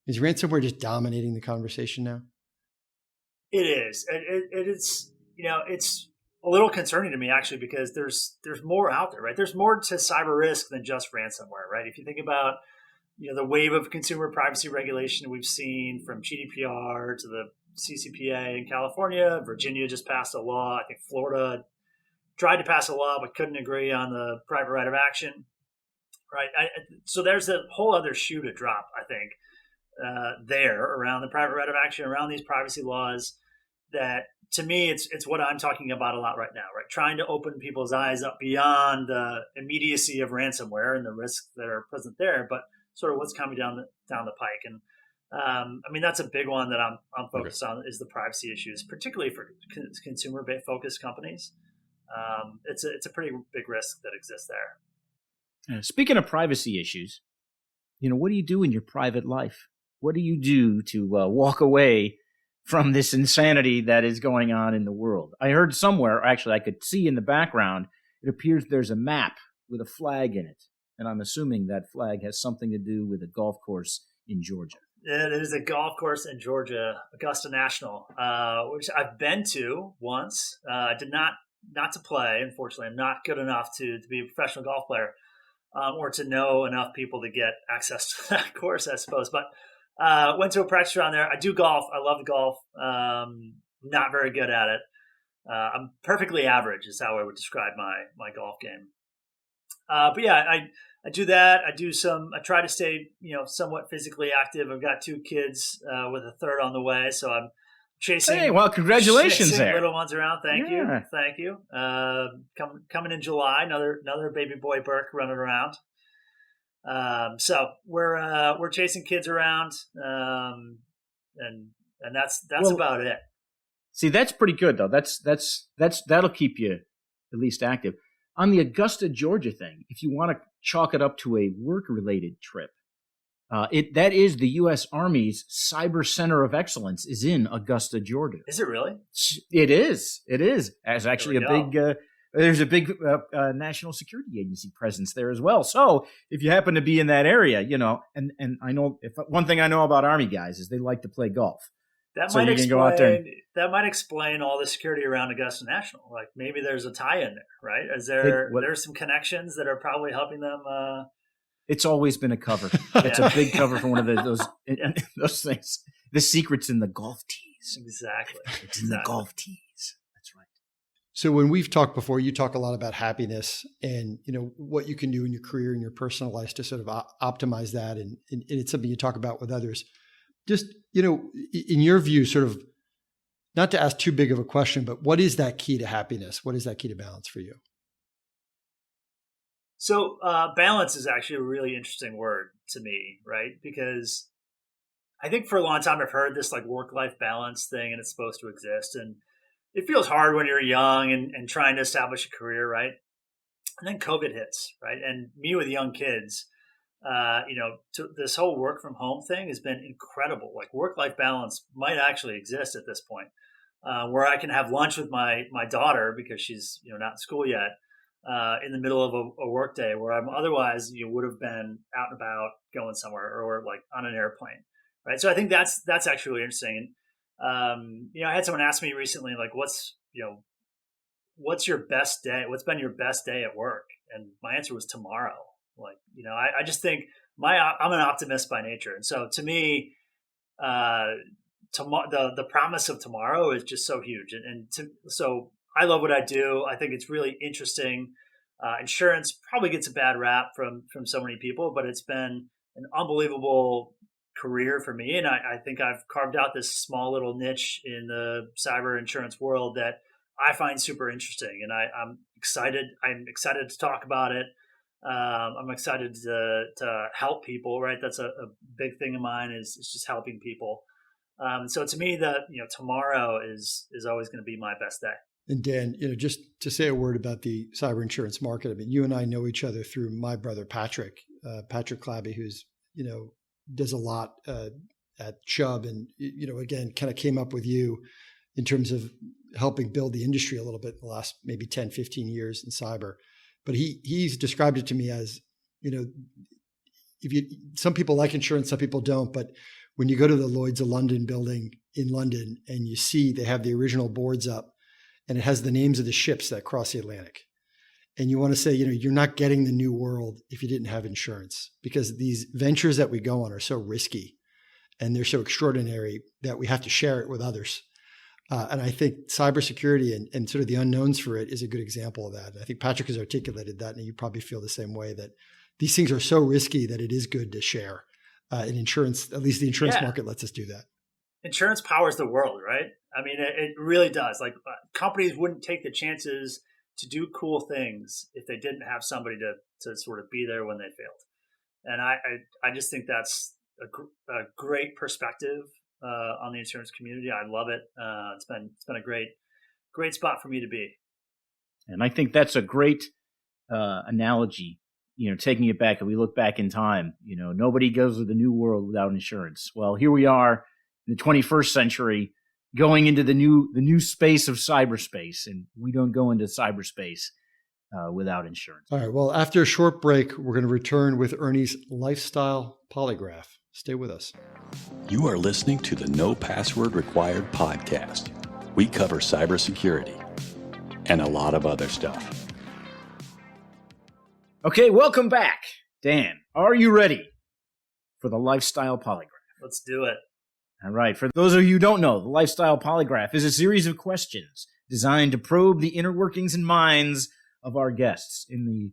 Is ransomware just dominating the conversation now? It is. It's, it's a little concerning to me, actually, because there's more out there, right? There's more to cyber risk than just ransomware, right? If you think about the wave of consumer privacy regulation we've seen, from GDPR to the CCPA in California. Virginia just passed a law. I think Florida tried to pass a law but couldn't agree on the private right of action. Right. So there's a whole other shoe to drop, I think, there around the private right of action, around these privacy laws, that to me, it's what I'm talking about a lot right now, right? Trying to open people's eyes up beyond the immediacy of ransomware and the risks that are present there, but sort of what's coming down the pike. And that's a big one that I'm focused on, is the privacy issues, particularly for consumer-focused companies. It's a pretty big risk that exists there. Speaking of privacy issues, what do you do in your private life? What do you do to walk away from this insanity that is going on in the world? I heard somewhere, actually, I could see in the background, it appears there's a map with a flag in it. And I'm assuming that flag has something to do with a golf course in Georgia. It is a golf course in Georgia, Augusta National, which I've been to once. I did not to play, unfortunately. I'm not good enough to be a professional golf player, or to know enough people to get access to that course, I suppose. But went to a practice round there. I do golf. I love golf. Not very good at it. I'm perfectly average is how I would describe my golf game. But yeah, I do that. I try to stay, somewhat physically active. I've got 2 kids, with a third on the way. So I'm chasing. Hey, well, congratulations chasing there. Little ones around. Thank you. Coming in July, another baby boy Burke running around. So we're chasing kids around. And that's about it. See, that's pretty good though. That'll keep you at least active. On the Augusta, Georgia thing, if you want to chalk it up to a work-related trip, that is the U.S. Army's Cyber Center of Excellence is in Augusta, Georgia. Is it really? It is. There's actually there's a big national security agency presence there as well. So if you happen to be in that area, and I know one thing I know about Army guys is they like to play golf. That might explain all the security around Augusta National. Like maybe there's a tie in there, right? There's some connections that are probably helping them. It's always been a cover. It's a big cover for one of those things. The secret's in the golf tees. Exactly. It's in the golf tees. That's right. So when we've talked before, you talk a lot about happiness and what you can do in your career and your personal life to sort of optimize that, and it's something you talk about with others. just, in your view, sort of, not to ask too big of a question, but what is that key to happiness? What is that key to balance for you? So balance is actually a really interesting word to me, right? Because I think for a long time I've heard this like work-life balance thing, and it's supposed to exist. And it feels hard when you're young and trying to establish a career, right? And then COVID hits, right? And me with young kids, this whole work from home thing has been incredible. Like work-life balance might actually exist at this point, where I can have lunch with my daughter because she's not in school yet, in the middle of a work day where I'm otherwise would have been out and about going somewhere or like on an airplane, right? So I think that's actually really interesting. And I had someone ask me recently, like, what's your best day? What's been your best day at work? And my answer was tomorrow. Like, I just think I'm an optimist by nature. And so to me, the promise of tomorrow is just so huge. So I love what I do. I think it's really interesting. Insurance probably gets a bad rap from so many people, but it's been an unbelievable career for me. And I think I've carved out this small little niche in the cyber insurance world that I find super interesting. And I'm excited. I'm excited to talk about it. I'm excited to help people, right? That's a big thing of mine is just helping people. So to me, tomorrow is always going to be my best day. And Dan, just to say a word about the cyber insurance market. I mean, you and I know each other through my brother, Patrick Clabby, who's, does a lot at Chubb and, again, kind of came up with you in terms of helping build the industry a little bit in the last maybe 10, 15 years in cyber. But he's described it to me as, some people like insurance, some people don't. But when you go to the Lloyd's of London building in London and you see they have the original boards up and it has the names of the ships that cross the Atlantic. And you want to say, you're not getting the new world if you didn't have insurance, because these ventures that we go on are so risky and they're so extraordinary that we have to share it with others. And I think cybersecurity and sort of the unknowns for it is a good example of that. And I think Patrick has articulated that, and you probably feel the same way, that these things are so risky that it is good to share. In insurance, at least the insurance market lets us do that. Insurance powers the world, right? I mean, it really does. Like companies wouldn't take the chances to do cool things if they didn't have somebody to sort of be there when they failed. And I just think that's a great perspective on the insurance community. I love it. It's been a great spot for me to be. And I think that's a great analogy. Taking it back, if we look back in time, nobody goes to the new world without insurance. Well, here we are in the 21st century, going into the new space of cyberspace, and we don't go into cyberspace without insurance. All right. Well, after a short break, we're going to return with Ernie's lifestyle polygraph. Stay with us. You are listening to the No Password Required podcast. We cover cybersecurity and a lot of other stuff. Okay, welcome back. Dan, are you ready for the lifestyle polygraph? Let's do it. All right. For those of you who don't know, the lifestyle polygraph is a series of questions designed to probe the inner workings and minds of our guests. In the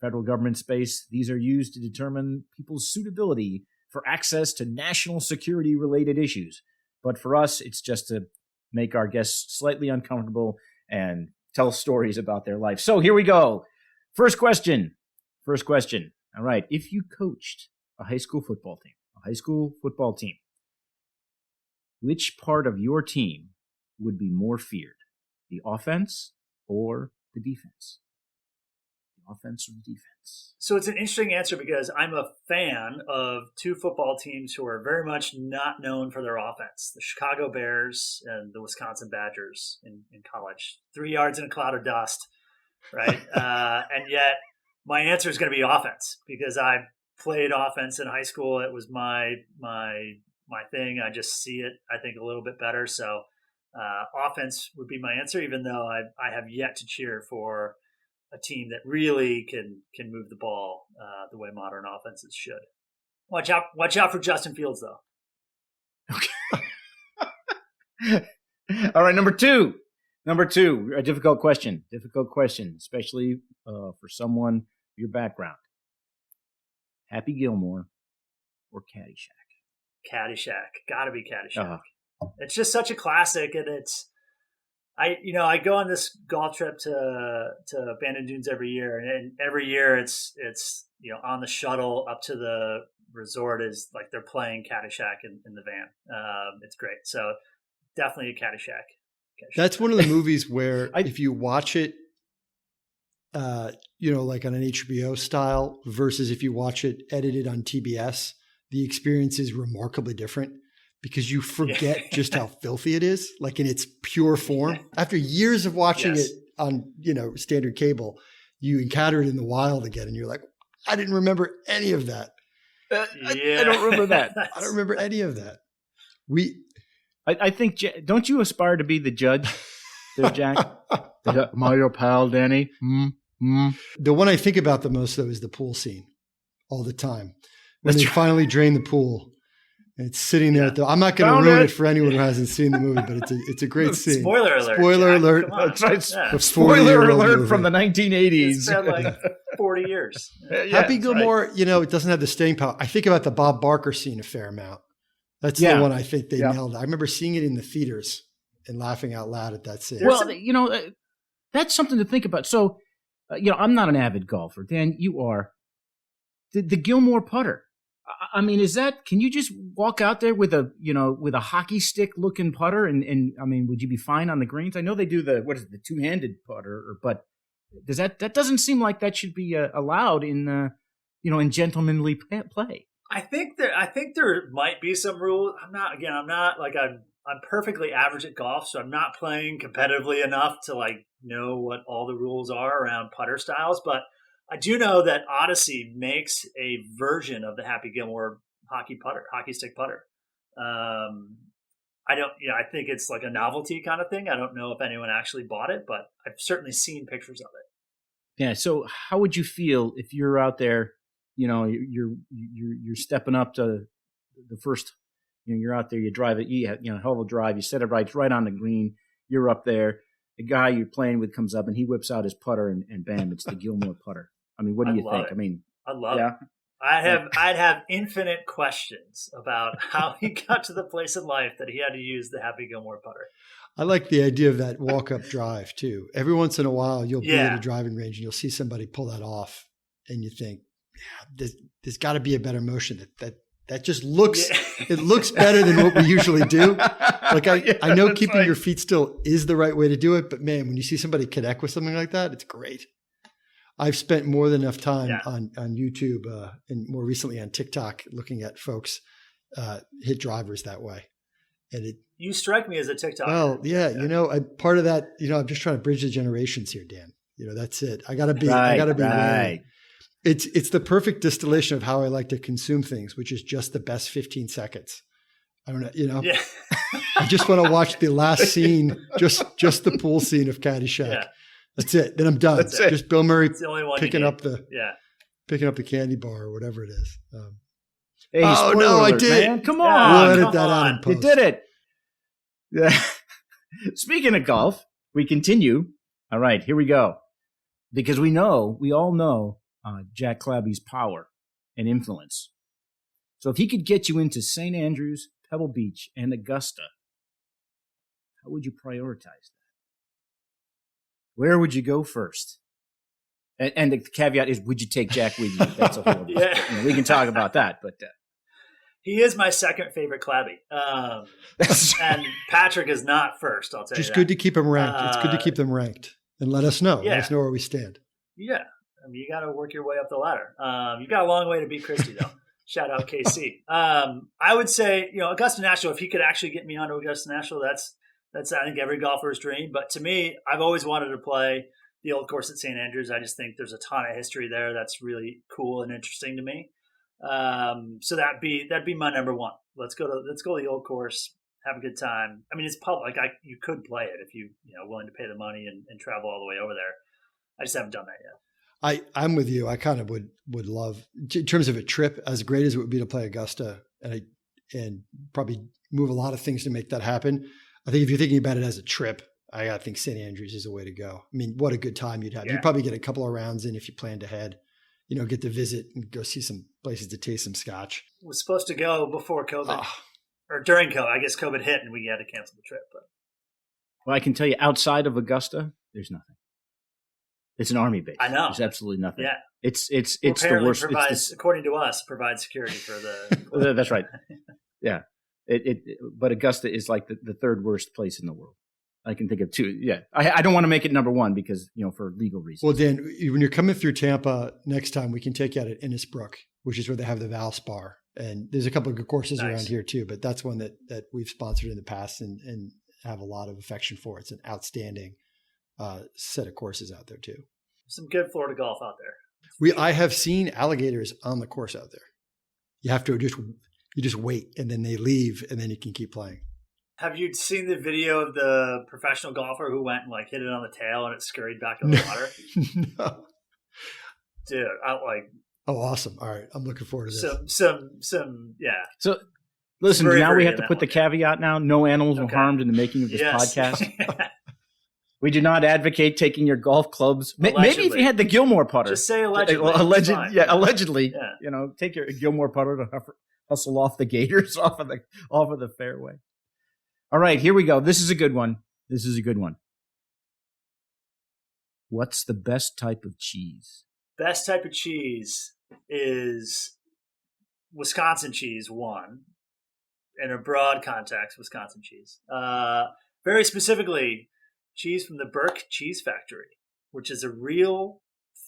federal government space, these are used to determine people's suitability for access to national security-related issues. But for us, it's just to make our guests slightly uncomfortable and tell stories about their life. So here we go. First question. All right. If you coached a high school football team, which part of your team would be more feared? The offense or the defense? The offense or the defense? So it's an interesting answer because I'm a fan of two football teams who are very much not known for their offense, the Chicago Bears and the Wisconsin Badgers in college. 3 yards in a cloud of dust, right? And yet my answer is going to be offense because I played offense in high school. It was my thing. I just see it, I think, a little bit better. So offense would be my answer, even though I have yet to cheer for a team that really can move the ball the way modern offenses should. Watch out for Justin Fields, though. Okay. All right, number two, a difficult question, especially for someone your background. Happy Gilmore or Caddyshack? Caddyshack. Got to be Caddyshack. It's just such a classic, and I go on this golf trip to Bandon Dunes every year, and every year it's on the shuttle up to the resort is like they're playing Caddyshack in the van. It's great. So definitely a Caddyshack. That's one of the movies where if you watch it, like on an HBO style versus if you watch it edited on TBS, the experience is remarkably different because you forget just how filthy it is, like in its pure form. After years of watching it on, standard cable, you encounter it in the wild again and you're like, I didn't remember any of that. I don't remember that. I don't remember any of that. I think, don't you aspire to be the judge there, Jack? My pal, Danny. The one I think about the most, though, is the pool scene all the time. When they finally drain the pool and it's sitting there. I'm not going to ruin it for anyone who hasn't seen the movie, but it's a great scene. Spoiler alert. Spoiler alert. That's right. Yeah. Spoiler alert movie from the 1980s. It's been like 40 years. Happy Gilmore, it doesn't have the staying power. I think about the Bob Barker scene a fair amount. That's the one I think they nailed. I remember seeing it in the theaters and laughing out loud at that scene. Well, that's something to think about. So, I'm not an avid golfer. Dan, you are. The Gilmore putter. I mean, can you just walk out there with a hockey stick looking putter and I mean, would you be fine on the greens? I know they do the two-handed putter, but that doesn't seem like that should be allowed in gentlemanly play. I think there might be some rules. I'm perfectly average at golf, so I'm not playing competitively enough to know what all the rules are around putter styles. But I do know that Odyssey makes a version of the Happy Gilmore hockey stick putter. I think it's like a novelty kind of thing. I don't know if anyone actually bought it, but I've certainly seen pictures of it. Yeah. So how would you feel if you're out there? You're stepping up to the first. You're out there. You drive it. Hell of a drive. You set it right on the green. You're up there. The guy you're playing with comes up and he whips out his putter and bam, it's the Gilmore putter. I mean, what do you think? It. I mean, I love it. I'd have infinite questions about how he got to the place in life that he had to use the Happy Gilmore putter. I like the idea of that walk-up drive too. Every once in a while, you'll be at a driving range and you'll see somebody pull that off, and you think, there's got to be a better motion that just looks it looks better than what we usually do. Like I know keeping your feet still is the right way to do it, but man, when you see somebody connect with something like that, it's great. I've spent more than enough time on YouTube and more recently on TikTok looking at folks hit drivers that way. And you strike me as a TikToker. Well, yeah, part of that, I'm just trying to bridge the generations here, Dan. That's it. I gotta be right. It's the perfect distillation of how I like to consume things, which is just the best 15 seconds. I don't know, Yeah. I just want to watch the last scene, just the pool scene of Caddyshack. Yeah. That's it. Then I'm done. That's it. Just Bill Murray picking up the candy bar or whatever it is. Hey, no, I did. Man. Come on. We'll edit that out in post. You did it. Yeah. Speaking of golf, we continue. All right, here we go. Because we all know Jack Clabby's power and influence. So if he could get you into St. Andrews, Pebble Beach, and Augusta, how would you prioritize that? Where would you go first? And the caveat is, would you take Jack with you? That's a whole we can talk about that, but he is my second favorite Clabby. And Patrick is not first, I'll tell you Just good to keep them ranked. It's good to keep them ranked and let us know. Let us know where we stand. Yeah. I mean, you got to work your way up the ladder. You got a long way to beat Christie, though. Shout out KC. I would say, Augusta National, if he could actually get me onto Augusta National, that's I think every golfer's dream. But to me, I've always wanted to play the old course at St. Andrews. I just think there's a ton of history there that's really cool and interesting to me. So that'd be my number one. Let's go to the old course, have a good time. I mean, it's public. You could play it if you willing to pay the money and travel all the way over there. I just haven't done that yet. I'm with you. I kind of would love, in terms of a trip, as great as it would be to play Augusta and probably move a lot of things to make that happen. I think if you're thinking about it as a trip, I think St. Andrews is a way to go. I mean, what a good time you'd have. Yeah. You'd probably get a couple of rounds in if you planned ahead. get to visit and go see some places to taste some scotch. Was supposed to go before COVID or during COVID. I guess COVID hit and we had to cancel the trip. But well, I can tell you, outside of Augusta, there's nothing. It's an Army base. I know. There's absolutely nothing. Yeah. It's the worst. According to us, provides security for the. That's right. Yeah. But Augusta is like the third worst place in the world. I can think of two. Yeah. I don't want to make it number one because, for legal reasons. Well, Dan, when you're coming through Tampa next time, we can take you out at Innisbrook, which is where they have the Val's Bar. And there's a couple of good courses around here too, but that's one that we've sponsored in the past and have a lot of affection for. It's an outstanding set of courses out there too. Some good Florida golf out there. I have seen alligators on the course out there. You have to just wait and then they leave and then you can keep playing. Have you seen the video of the professional golfer who went and hit it on the tail and it scurried back in the water? No. Dude, oh, awesome. All right. I'm looking forward to this. Yeah. So listen, now we have to put the caveat now. No animals were harmed in the making of this podcast. We do not advocate taking your golf clubs. Maybe if you had the Gilmore putter. Just say allegedly. Allegedly. Yeah. Take your Gilmore putter to hustle off the gators off of the fairway. All right, here we go. This is a good one. What's the best type of cheese? Best type of cheese is Wisconsin cheese, one. In a broad context, Wisconsin cheese. Very specifically, cheese from the Burke Cheese Factory, which is a real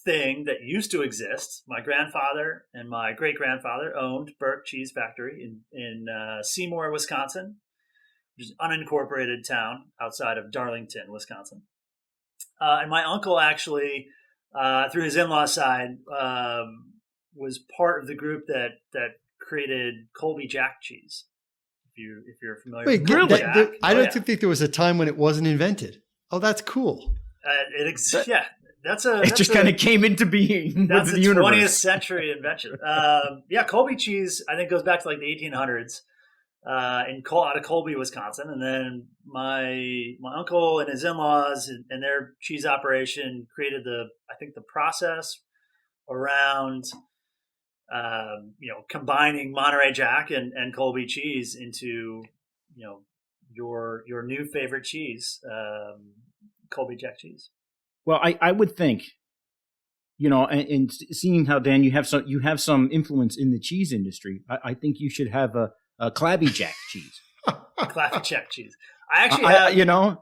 thing that used to exist. My grandfather and my great-grandfather owned Burke Cheese Factory in Seymour, Wisconsin, which is an unincorporated town outside of Darlington, Wisconsin. And my uncle actually, through his in-law side, was part of the group that created Colby-jack cheese. If you're familiar with Colby-jack. I don't think there was a time when it wasn't invented. Oh, that's cool. It just kind of came into being. That's a 20th century invention. Colby cheese, I think, goes back to the 1800s. Out of Colby, Wisconsin, and then my uncle and his in-laws and their cheese operation created the process around combining Monterey Jack and Colby cheese into your new favorite cheese, Colby-jack cheese. Well, I would think, and seeing how, Dan, you have some influence in the cheese industry, I think you should have a Clabby-jack cheese. Clabby-jack cheese. I actually have,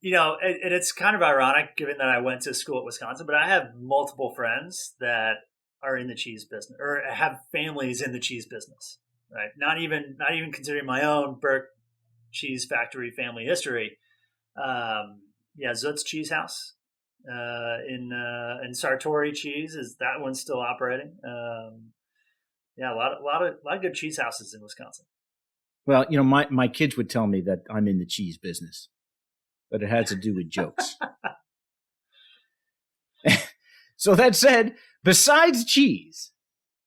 it's kind of ironic given that I went to school at Wisconsin, but I have multiple friends that are in the cheese business or have families in the cheese business, right? Not even considering my own Burke Cheese Factory family history. Zoot's Cheese House in Sartori Cheese, is that one's still operating. A lot of good cheese houses in Wisconsin. Well, my kids would tell me that I'm in the cheese business, but it has to do with jokes. So that said, besides cheese,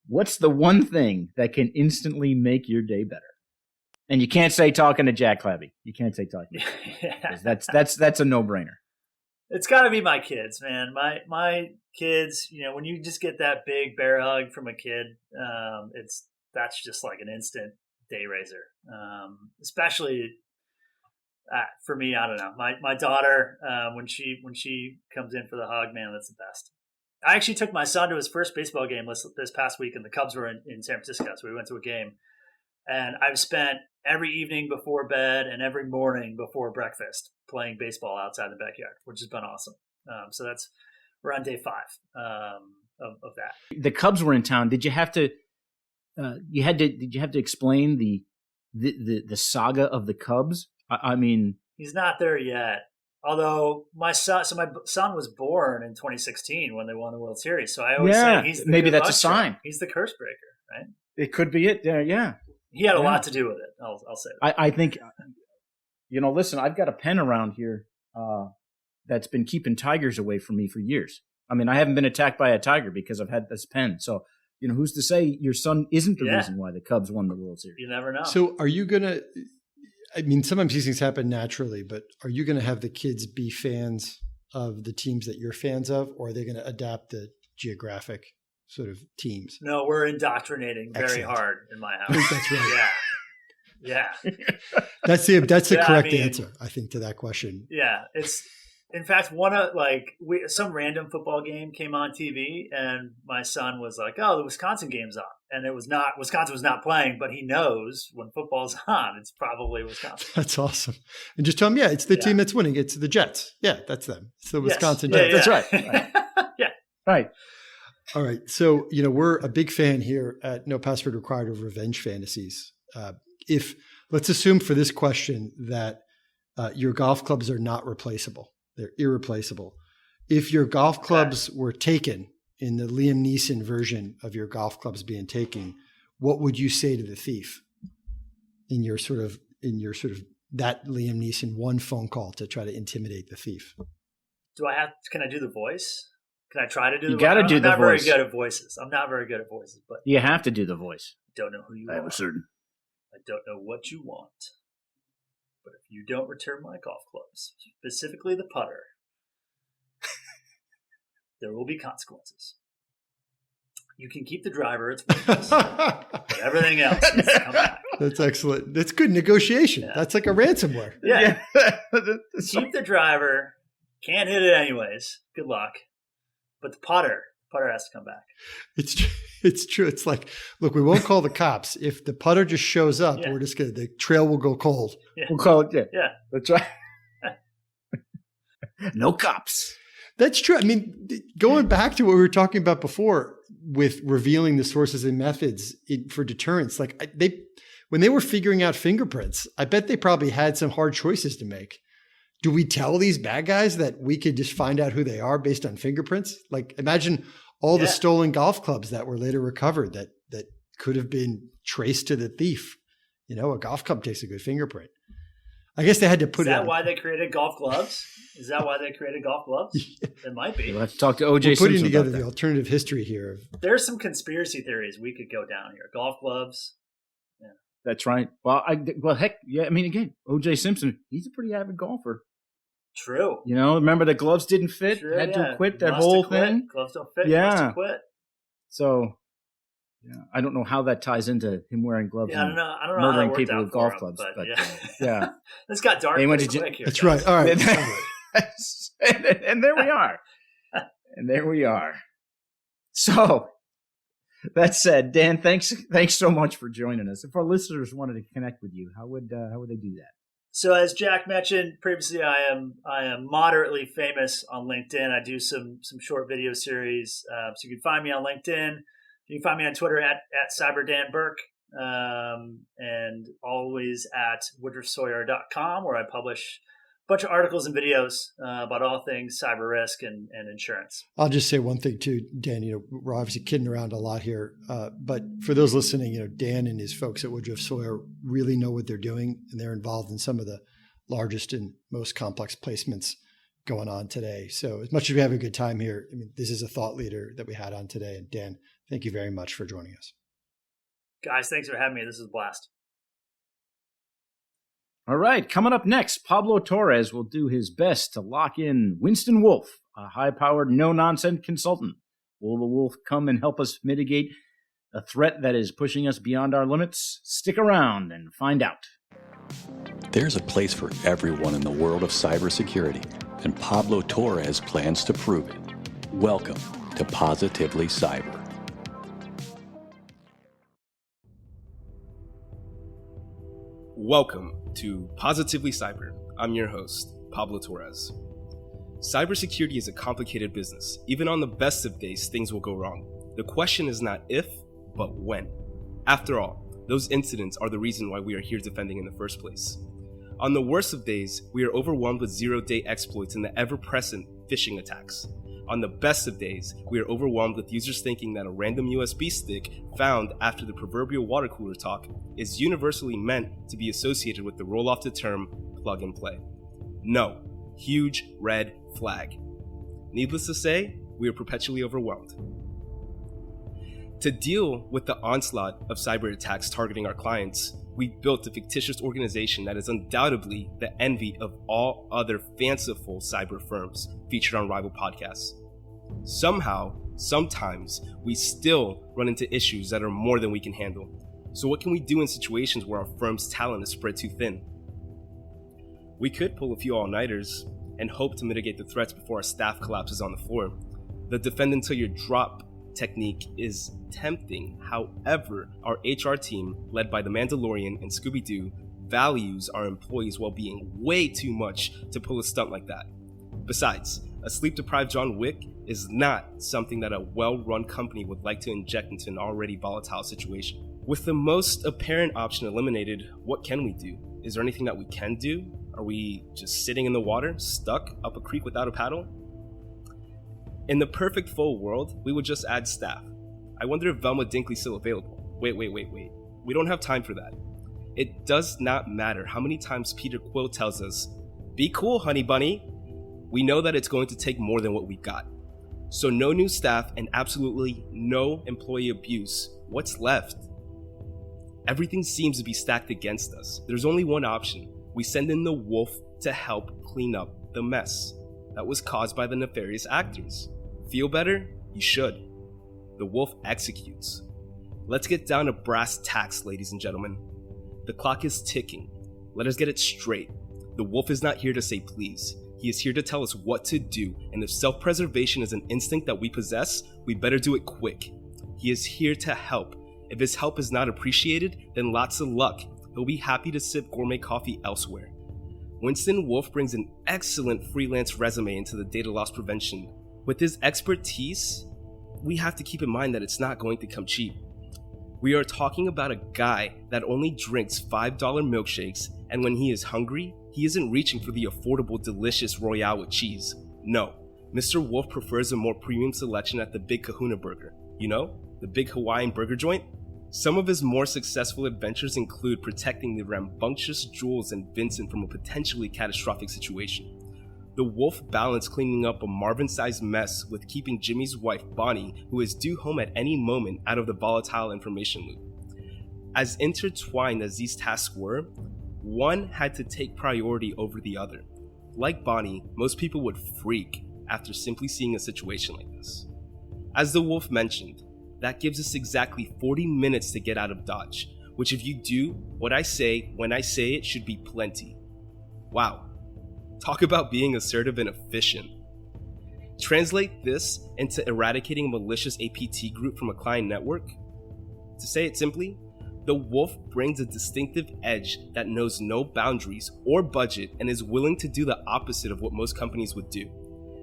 what's the one thing that can instantly make your day better? And you can't say talking to Jack Clabby. You can't say talking. That's a no-brainer. It's got to be my kids, man. My kids, when you just get that big bear hug from a kid, that's just like an instant day raiser. Especially for me, I don't know. My daughter, when she comes in for the hug, man, that's the best. I actually took my son to his first baseball game this past week, and the Cubs were in San Francisco, so we went to a game. And I've spent every evening before bed and every morning before breakfast playing baseball outside the backyard, which has been awesome. So we're on day 5 of that. The Cubs were in town. Did you have to? Did you have to explain the saga of the Cubs? I mean, he's not there yet. Although my son was born in 2016 when they won the World Series. So I always say he's the maybe that's a sign. He's the curse breaker, right? It could be it. Yeah. He had a lot to do with it. I'll say that. I think, listen, I've got a pen around here that's been keeping tigers away from me for years. I mean, I haven't been attacked by a tiger because I've had this pen. So, who's to say your son isn't the reason why the Cubs won the World Series? You never know. So are you going to, sometimes these things happen naturally, but are you going to have the kids be fans of the teams that you're fans of, or are they going to adapt the geographic sort of teams? No, we're indoctrinating very hard in my house. I think that's right. Yeah. That's the correct answer, I think, to that question. Yeah. It's, in fact, some random football game came on TV and my son was like, oh, the Wisconsin game's on. And Wisconsin was not playing, but he knows when football's on, it's probably Wisconsin. That's awesome. And just tell him, it's the team that's winning. It's the Jets. Yeah, that's them. It's the Wisconsin Jets. That's right. Yeah. Right. All right. So, we're a big fan here at No Password Required of revenge fantasies. Let's assume for this question that your golf clubs are not replaceable. They're irreplaceable. If your golf clubs were taken in the Liam Neeson version of your golf clubs being taken, what would you say to the thief in your sort of that Liam Neeson one phone call to try to intimidate the thief? Can I do the voice? Can I try to do the voice? You got to do the voice. I'm not very good at voices. But you have to do the voice. Don't know who you are. I'm certain. I don't know what you want. But if you don't return my golf clubs, specifically the putter, there will be consequences. You can keep the driver, it's worthless, but everything else needs to come back. That's excellent. That's good negotiation. Yeah. That's like a ransomware. Yeah. Keep the driver, can't hit it anyways. Good luck. But the putter has to come back. It's true. It's like, look, we won't call the cops. If the putter just shows up, we're just going to, the trail will go cold. Yeah. We'll call it. Yeah. That's right. No cops. That's true. I mean, going back to what we were talking about before with revealing the sources and methods for deterrence, like when they were figuring out fingerprints, I bet they probably had some hard choices to make. Do we tell these bad guys that we could just find out who they are based on fingerprints? Like, imagine all the stolen golf clubs that were later recovered that could have been traced to the thief. A golf club takes a good fingerprint. I guess they had to put it. Is that why they created golf clubs? It might be. Let's talk to O.J. Simpson. Putting together the alternative history here. There's some conspiracy theories we could go down here. Golf clubs. Yeah. That's right. Well, heck, yeah. I mean, again, O.J. Simpson, he's a pretty avid golfer. True. Remember the gloves didn't fit? Had to quit that whole thing? Gloves don't fit. Must quit. So, I don't know how that ties into him wearing gloves. Yeah, I don't know. Murdering people with golf clubs. But yeah. This got dark pretty quick here. That's right. All right. And there we are. So, that said, Dan, thanks so much for joining us. If our listeners wanted to connect with you, how would they do that? So as Jack mentioned previously, I am moderately famous on LinkedIn. I do some short video series. So you can find me on LinkedIn. You can find me on Twitter at CyberDanBurke, and always at Woodruff-Sawyer.com, where I publish a bunch of articles and videos about all things cyber risk and insurance. I'll just say one thing too, Dan. We're obviously kidding around a lot here, but for those listening, Dan and his folks at Woodruff-Sawyer really know what they're doing, and they're involved in some of the largest and most complex placements going on today. So as much as we have a good time here, this is a thought leader that we had on today. And Dan, thank you very much for joining us. Guys, thanks for having me. This is a blast. All right, coming up next, Pablo Torres will do his best to lock in Winston Wolfe, a high-powered, no-nonsense consultant. Will the Wolf come and help us mitigate a threat that is pushing us beyond our limits? Stick around and find out. There's a place for everyone in the world of cybersecurity, and Pablo Torres plans to prove it. Welcome to Positively Cyber. Welcome to Positively Cyber. I'm your host, Pablo Torres. Cybersecurity is a complicated business. Even on the best of days, things will go wrong. The question is not if, but when. After all, those incidents are the reason why we are here defending in the first place. On the worst of days, we are overwhelmed with zero-day exploits and the ever-present phishing attacks. On the best of days, we are overwhelmed with users thinking that a random USB stick found after the proverbial water cooler talk is universally meant to be associated with the roll-off the term plug and play. No, huge red flag. Needless to say, we are perpetually overwhelmed. To deal with the onslaught of cyber attacks targeting our clients, we built a fictitious organization that is undoubtedly the envy of all other fanciful cyber firms featured on rival podcasts. Somehow, sometimes we still run into issues that are more than we can handle. So what can we do in situations where our firm's talent is spread too thin? We could pull a few all-nighters and hope to mitigate the threats before our staff collapses on the floor. The defend until you drop technique is tempting. However, our HR team, led by the Mandalorian and Scooby-Doo, values our employees' well-being way too much to pull a stunt like that. Besides, a sleep-deprived John Wick is not something that a well-run company would like to inject into an already volatile situation. With the most apparent option eliminated, what can we do? Is there anything that we can do? Are we just sitting in the water, stuck up a creek without a paddle? In the perfect full world, we would just add staff. I wonder if Velma Dinkley's still available. Wait. We don't have time for that. It does not matter how many times Peter Quill tells us, "Be cool, honey bunny." We know that it's going to take more than what we got. So no new staff and absolutely no employee abuse. What's left? Everything seems to be stacked against us. There's only one option. We send in the wolf to help clean up the mess that was caused by the nefarious actors. Feel better? You should. The wolf executes. Let's get down to brass tacks, ladies and gentlemen. The clock is ticking. Let us get it straight. The wolf is not here to say please. He is here to tell us what to do, and if self-preservation is an instinct that we possess, we better do it quick. He is here to help. If his help is not appreciated, then lots of luck. He'll be happy to sip gourmet coffee elsewhere. Winston Wolfe brings an excellent freelance resume into the data loss prevention. With his expertise, we have to keep in mind that it's not going to come cheap. We are talking about a guy that only drinks $5 milkshakes, and when he is hungry, he isn't reaching for the affordable, delicious Royale with cheese. No, Mr. Wolfe prefers a more premium selection at the Big Kahuna Burger. You know, the big Hawaiian burger joint? Some of his more successful adventures include protecting the rambunctious Jules and Vincent from a potentially catastrophic situation. The wolf balanced cleaning up a Marvin-sized mess with keeping Jimmy's wife, Bonnie, who is due home at any moment, out of the volatile information loop. As intertwined as these tasks were, one had to take priority over the other. Like Bonnie, most people would freak after simply seeing a situation like this. As the wolf mentioned, that gives us exactly 40 minutes to get out of Dodge, which if you do what I say when I say it should be plenty. Wow. Talk about being assertive and efficient. Translate this into eradicating a malicious APT group from a client network. To say it simply, the wolf brings a distinctive edge that knows no boundaries or budget and is willing to do the opposite of what most companies would do.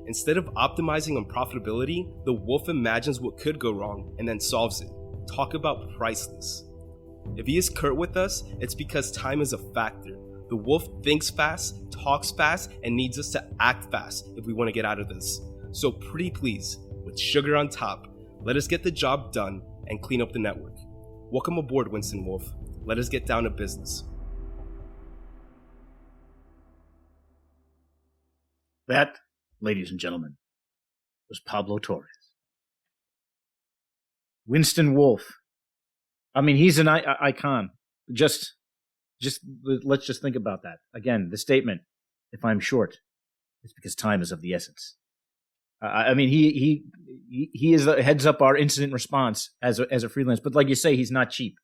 Instead of optimizing on profitability, the wolf imagines what could go wrong and then solves it. Talk about priceless. If he is curt with us, it's because time is a factor. The wolf thinks fast, talks fast, and needs us to act fast if we want to get out of this. So pretty please, with sugar on top, let us get the job done and clean up the network. Welcome aboard, Winston Wolfe. Let us get down to business. That, ladies and gentlemen, was Pablo Torres. Winston Wolfe. I mean, he's an icon. Just let's just think about that. Again, the statement, if I'm short, it's because time is of the essence. I mean, he is heads up our incident response as a freelance, but like you say, he's not cheap.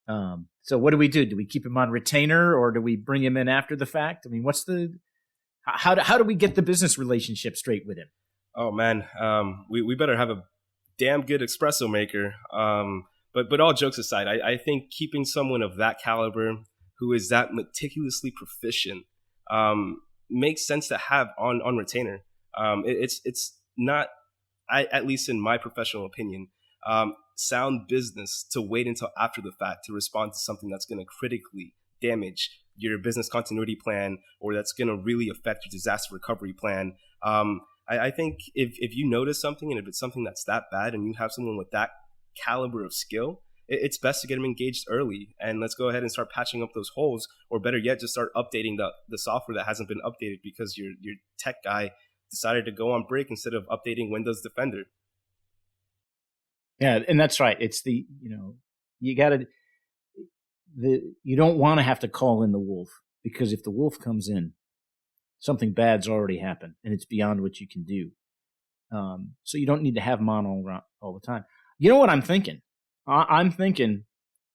So what do we do? Do we keep him on retainer or do we bring him in after the fact? I mean, how do we get the business relationship straight with him? Oh man, we better have a damn good espresso maker. But all jokes aside, I think keeping someone of that caliber who is that meticulously proficient makes sense to have on retainer. It's not, at least in my professional opinion, sound business to wait until after the fact to respond to something that's going to critically damage your business continuity plan or that's going to really affect your disaster recovery plan. I think if you notice something and if it's something that's that bad and you have someone with that caliber of skill, it's best to get them engaged early and let's go ahead and start patching up those holes, or better yet, just start updating the software that hasn't been updated because your tech guy decided to go on break instead of updating Windows Defender. Yeah, and that's right. It's you don't want to have to call in the wolf, because if the wolf comes in, something bad's already happened and it's beyond what you can do. So you don't need to have them on all the time. You know what I'm thinking? I'm thinking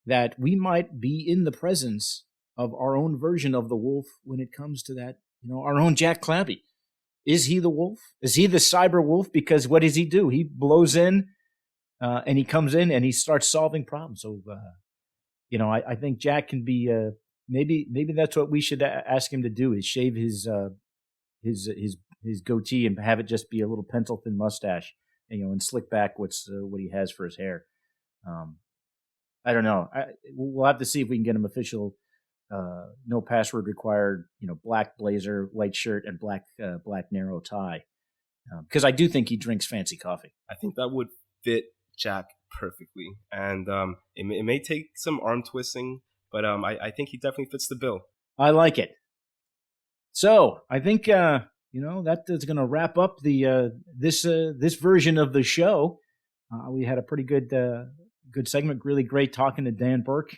that we might be in the presence of our own version of the wolf when it comes to that, our own Jack Clabby. Is he the wolf? Is he the cyber wolf? Because what does he do? He blows in and he comes in and he starts solving problems. So, I think Jack can be, maybe that's what we should ask him to do, is shave his goatee and have it just be a little pencil thin mustache, and slick back what he has for his hair. I don't know. We'll have to see if we can get him official, no password required, black blazer, white shirt, and black narrow tie. Because I do think he drinks fancy coffee. I think that would fit Jack perfectly. And it may take some arm twisting, but I think he definitely fits the bill. I like it. So I think that is going to wrap up the this version of the show. We had a pretty good segment. Really great talking to Dan Burke,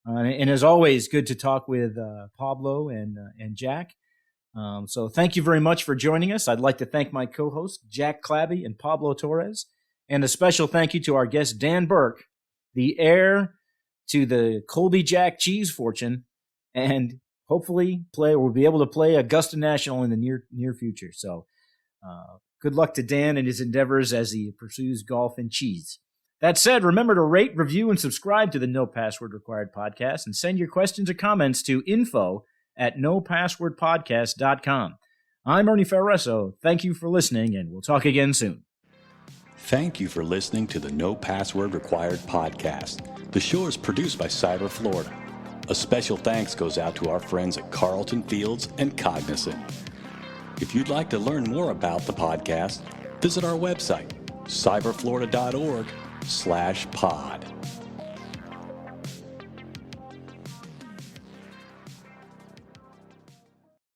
and as always, good to talk with Pablo and Jack. So thank you very much for joining us. I'd like to thank my co-hosts Jack Clabby and Pablo Torres, and a special thank you to our guest Dan Burke, the heir to the Colby-jack cheese fortune, and hopefully we'll be able to play Augusta National in the near future. So good luck to Dan and his endeavors as he pursues golf and cheese. That said, remember to rate, review, and subscribe to the No Password Required podcast, and send your questions or comments to info@nopasswordpodcast.com. I'm Ernie Ferreso. Thank you for listening, and we'll talk again soon. Thank you for listening to the No Password Required podcast. The show is produced by Cyber Florida. A special thanks goes out to our friends at Carlton Fields and Cognizant. If you'd like to learn more about the podcast, visit our website, cyberflorida.org/pod.